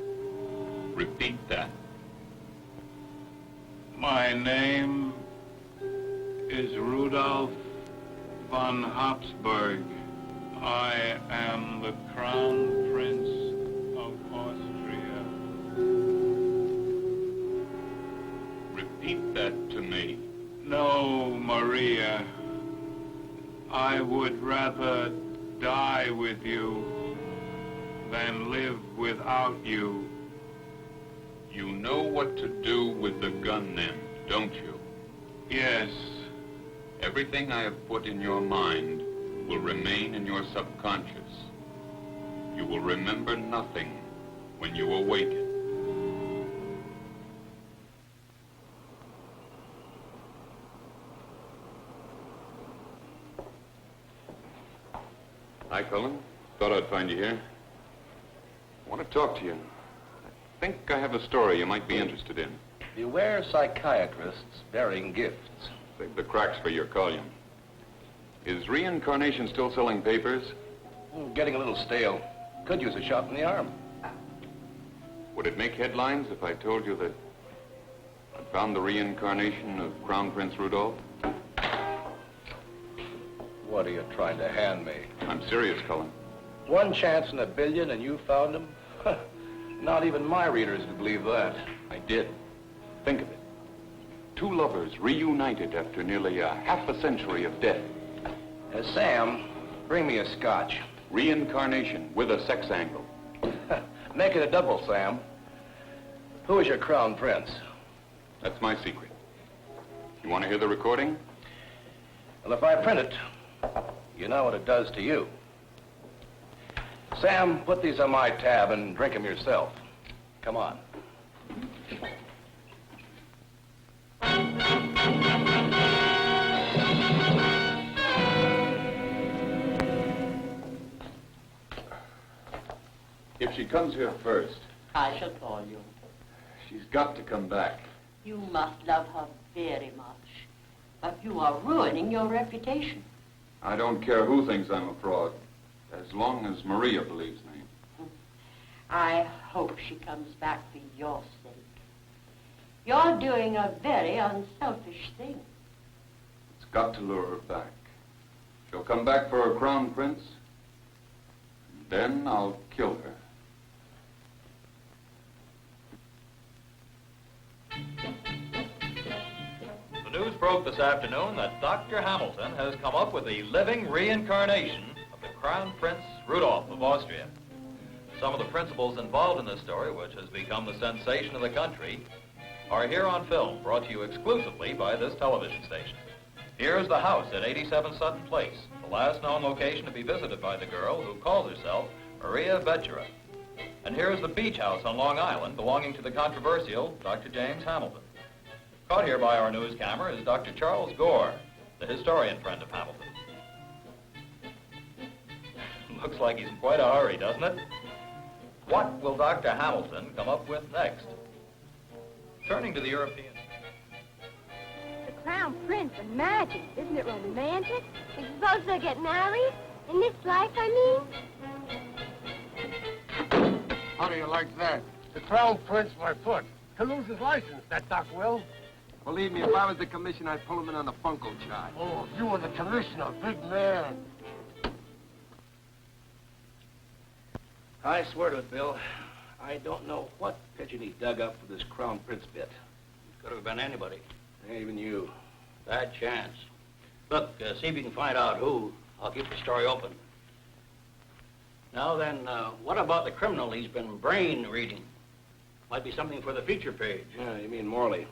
Repeat that. My name is Rudolf von Habsburg. I am the Crown Prince of Austria. Repeat that to me. No, Maria. I would rather die with you than live without you. You know what to do with the gun then, don't you? Yes. Everything I have put in your mind will remain in your subconscious. You will remember nothing when you awaken. Hi, Cullen. Thought I'd find you here. I want to talk to you. I think I have a story you might be interested in. Beware psychiatrists bearing gifts. Save the cracks for your column. Is Reincarnation still selling papers? Getting a little stale. Could use a shot in the arm. Would it make headlines if I told you that I'd found the reincarnation of Crown Prince Rudolph? What are you trying to hand me? I'm serious, Cullen. 1 chance in a billion and you found him? Not even my readers would believe that. I did. Think of it. 2 lovers reunited after nearly half a century of death. Sam, bring me a scotch. Reincarnation with a sex angle. Make it a double, Sam. Who is your crown prince? That's my secret. You want to hear the recording? Well, if I print it, you know what it does to you. Sam, put these on my tab and drink them yourself. Come on. If she comes here first, I shall call you. she's got to come back. You must love her very much. But you are ruining your reputation. I don't care who thinks I'm a fraud, as long as Maria believes me. I hope she comes back for your sake. You're doing a very unselfish thing. It's got to lure her back. She'll come back for her crown prince, and then I'll kill her. The news broke this afternoon that Dr. Hamilton has come up with a living reincarnation of the Crown Prince Rudolph of Austria. Some of the principals involved in this story, which has become the sensation of the country, are here on film, brought to you exclusively by this television station. Here's the house at 87 Sutton Place, the last known location to be visited by the girl who calls herself Maria Vetchera. And here's the beach house on Long Island, belonging to the controversial Dr. James Hamilton. Caught here by our news camera is Dr. Charles Gore, the historian friend of Hamilton. Looks like he's in quite a hurry, doesn't it? What will Dr. Hamilton come up with next? Turning to the European. The Crown Prince and magic. Isn't it romantic? You suppose they'll get married? In this life, I mean? How do you like that? The Crown Prince, my foot. He'll lose his license, that Doc will. Believe me, if I was the commissioner, I'd pull him in on the bunco charge. Oh, if you were the commissioner, big man. I swear to it, Bill, I don't know what pigeon he dug up for this Crown Prince bit. Could have been anybody. Even you. Bad chance. Look, see if you can find out who. I'll keep the story open. Now then, what about the criminal he's been brain reading? Might be something for the feature page. Yeah, you mean Morley.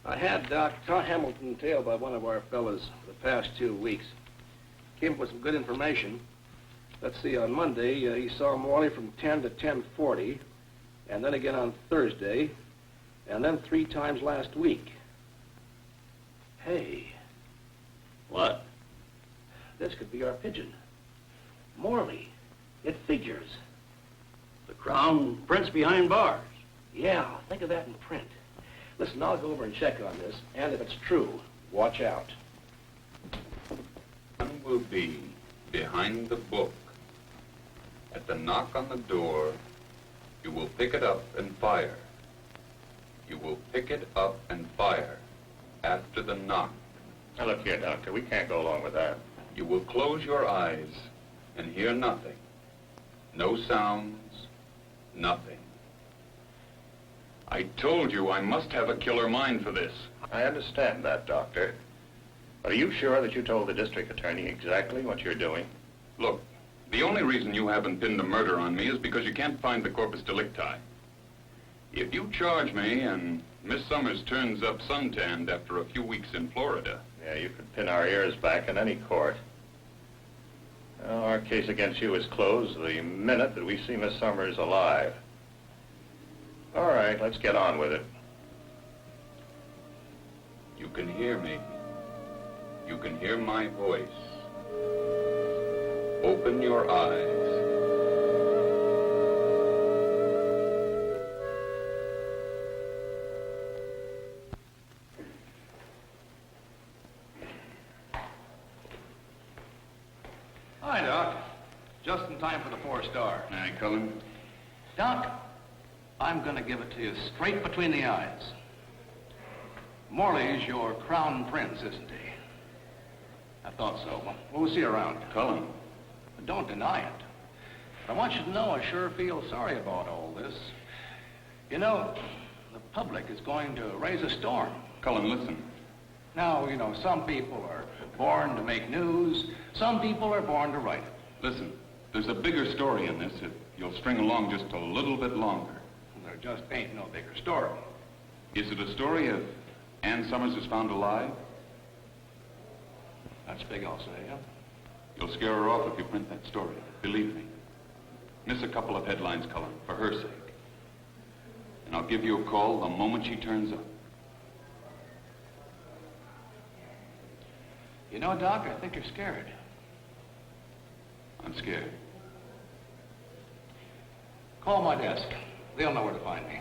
I had Dr. Hamilton tailed by one of our fellas for the past 2 weeks. Came up with some good information. Let's see, on Monday, he saw Morley from 10 to 10:40, and then again on Thursday, and then 3 times last week. Hey. What? This could be our pigeon. Morley. It figures. The Crown Prince behind bars. Yeah, think of that in print. Listen, I'll go over and check on this, and if it's true, watch out. One will be behind the book. At the knock on the door, you will pick it up and fire. You will pick it up and fire after the knock. Now look here, Doctor, we can't go along with that. You will close your eyes and hear nothing. No sounds, nothing. I told you I must have a killer mind for this. I understand that, Doctor. But are you sure that you told the district attorney exactly what you're doing? Look, the only reason you haven't pinned the murder on me is because you can't find the corpus delicti. If you charge me and Miss Summers turns up suntanned after a few weeks in Florida... Yeah, you could pin our ears back in any court. Well, our case against you is closed the minute that we see Miss Summers alive. All right, let's get on with it. You can hear me. You can hear my voice. Open your eyes. Hi, Doc. Just in time for the 4-star. Hi, Cullen. Doc, I'm going to give it to you straight between the eyes. Morley's your crown prince, isn't he? I thought so. Well, we'll see you around. Cullen. But don't deny it. I want you to know I sure feel sorry about all this. You know, the public is going to raise a storm. Cullen, listen. Now, you know, some people are born to make news. Some people are born to write it. Listen, there's a bigger story in this if you'll string along just a little bit longer. There just ain't no bigger story. Is it a story of Ann Summers is found alive? That's big, I'll say, yeah. You'll scare her off if you print that story. Believe me. Miss a couple of headlines, Cullen, for her sake. And I'll give you a call the moment she turns up. You know, Doc, I think you're scared. I'm scared. Call my desk. They'll know where to find me.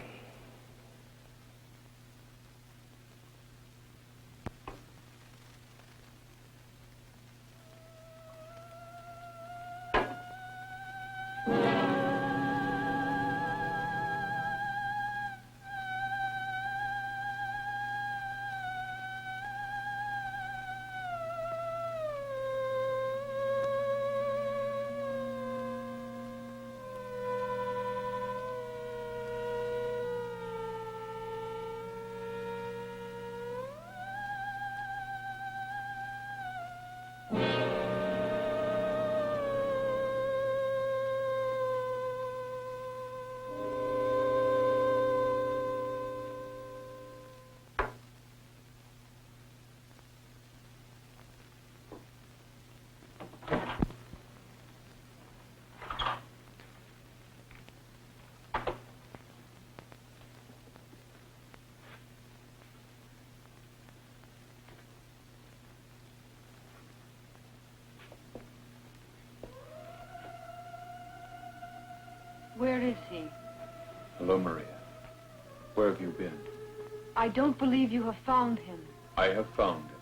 Where is he? Hello, Maria. Where have you been? I don't believe you have found him. I have found him.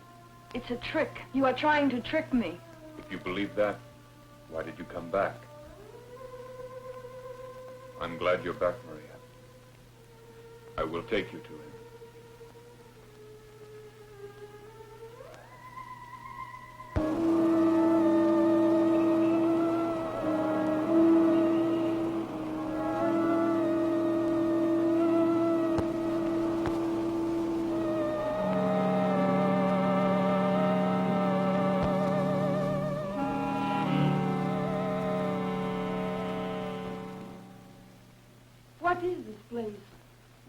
It's a trick. You are trying to trick me. If you believe that, why did you come back? I'm glad you're back, Maria. I will take you to him. What is this place?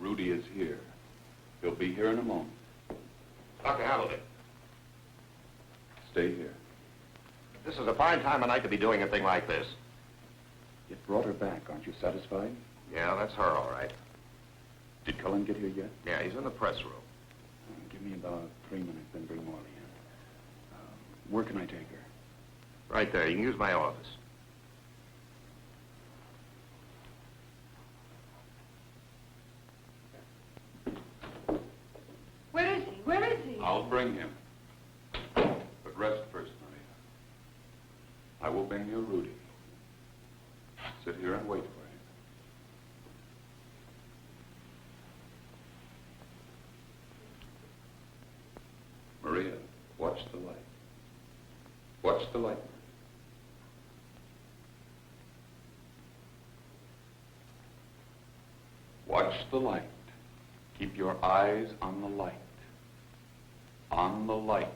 Rudy is here. He'll be here in a moment. Dr. Hamilton, Stay here. this is a fine time of night to be doing a thing like this. You brought her back. Aren't you satisfied? Yeah, that's her, all right. Did Cullen get here yet? Yeah, he's in the press room. Give me about 3 minutes, then bring Morley in. Where can I take her? Right there. You can use my office. Where is he? Where is he? I'll bring him. But rest first, Maria. I will bring you Rudy. Sit here and wait for him. Maria, watch the light. Watch the light. Watch the light. Keep your eyes on the light. On the light.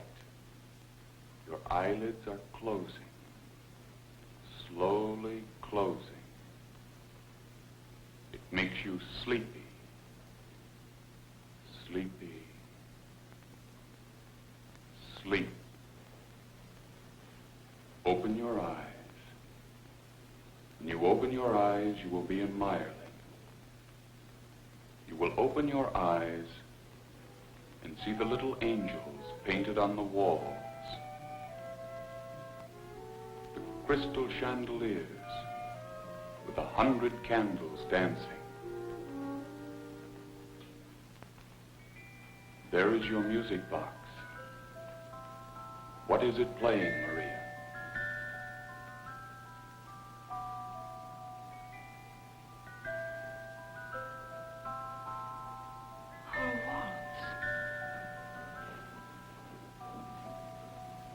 Your eyelids are closing. Slowly closing. It makes you sleepy. Sleepy. Sleep. Open your eyes. When you open your eyes, you will be in Meyerling. You will open your eyes and see the little angels painted on the walls. The crystal chandeliers with 100 candles dancing. There is your music box. What is it playing, Maria?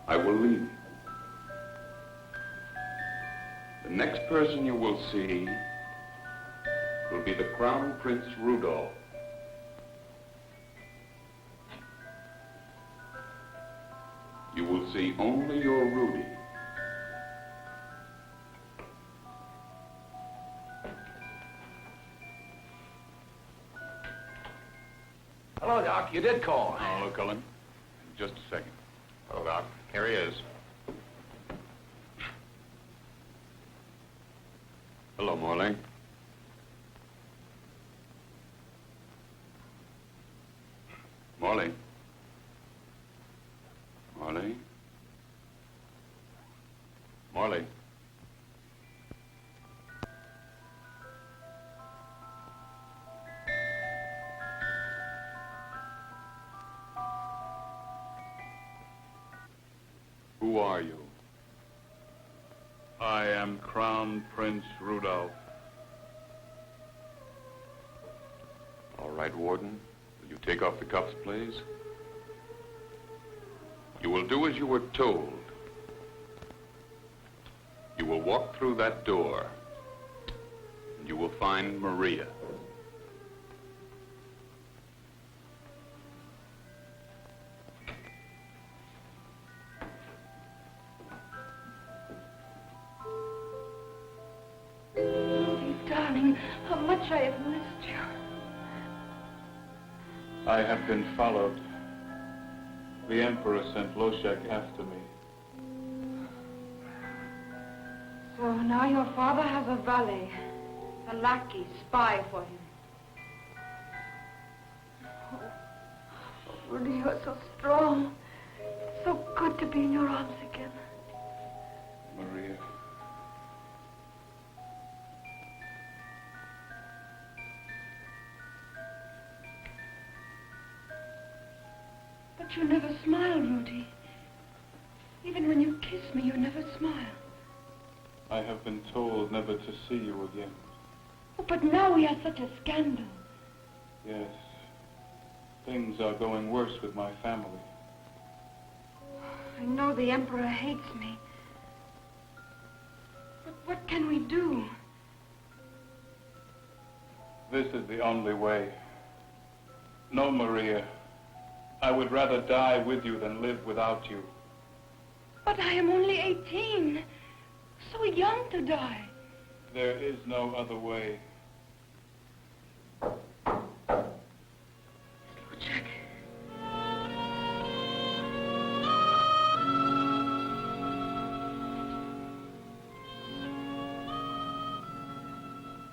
I will leave you. The The next person you will see will be the Crown Prince Rudolph. You will see only your Rudy. Hello, Doc. You did call. Hello, Cullen. Just a second. Hello, Doc. Here he is. Hello, Morley. Morley. Morley. Morley. Who are you? I am Crown Prince Rudolph. All right, Warden. Will you take off the cuffs, please? You will do as you were told. You will walk through that door, and you will find Maria. Rudy, darling, how much I have missed you. I have been followed. The Emperor sent Loshek after me. So now your father has a valet, a lackey, spy for him. Oh, Rudy, you're so strong. It's so good to be in your arms again. Maria. But you never smile, Rudy. Even when you kiss me, you never smile. I have been told never to see you again. Oh, but now we have such a scandal. Yes. Things are going worse with my family. I know the Emperor hates me. But what can we do? This is the only way. No, Maria. I would rather die with you than live without you. But I am only 18. So young to die. There is no other way. Jack.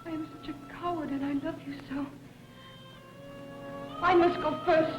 I am such a coward and I love you so. I must go first.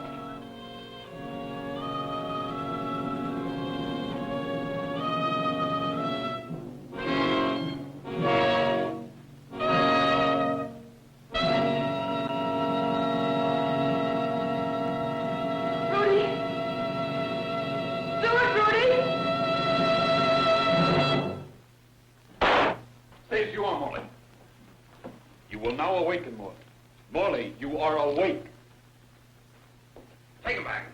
Now awaken, Morley. Morley, you are awake. Take him back.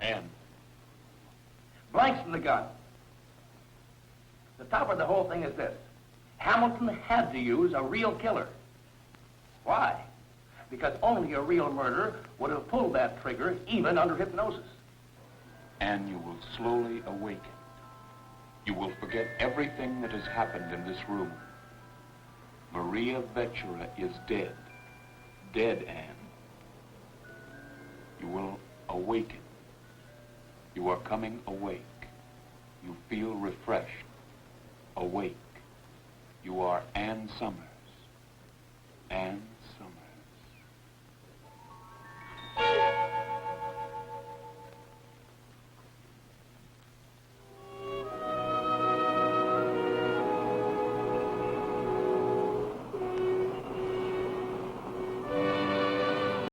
Anne. Blanks in the gun. The top of the whole thing is this. Hamilton had to use a real killer. Why? Because only a real murderer would have pulled that trigger even under hypnosis. Anne, you will slowly awaken. You will forget everything that has happened in this room. Maria Vettura is dead. Dead, Anne. You will awaken. You are coming awake. You feel refreshed. Awake. You are Anne Summers. Anne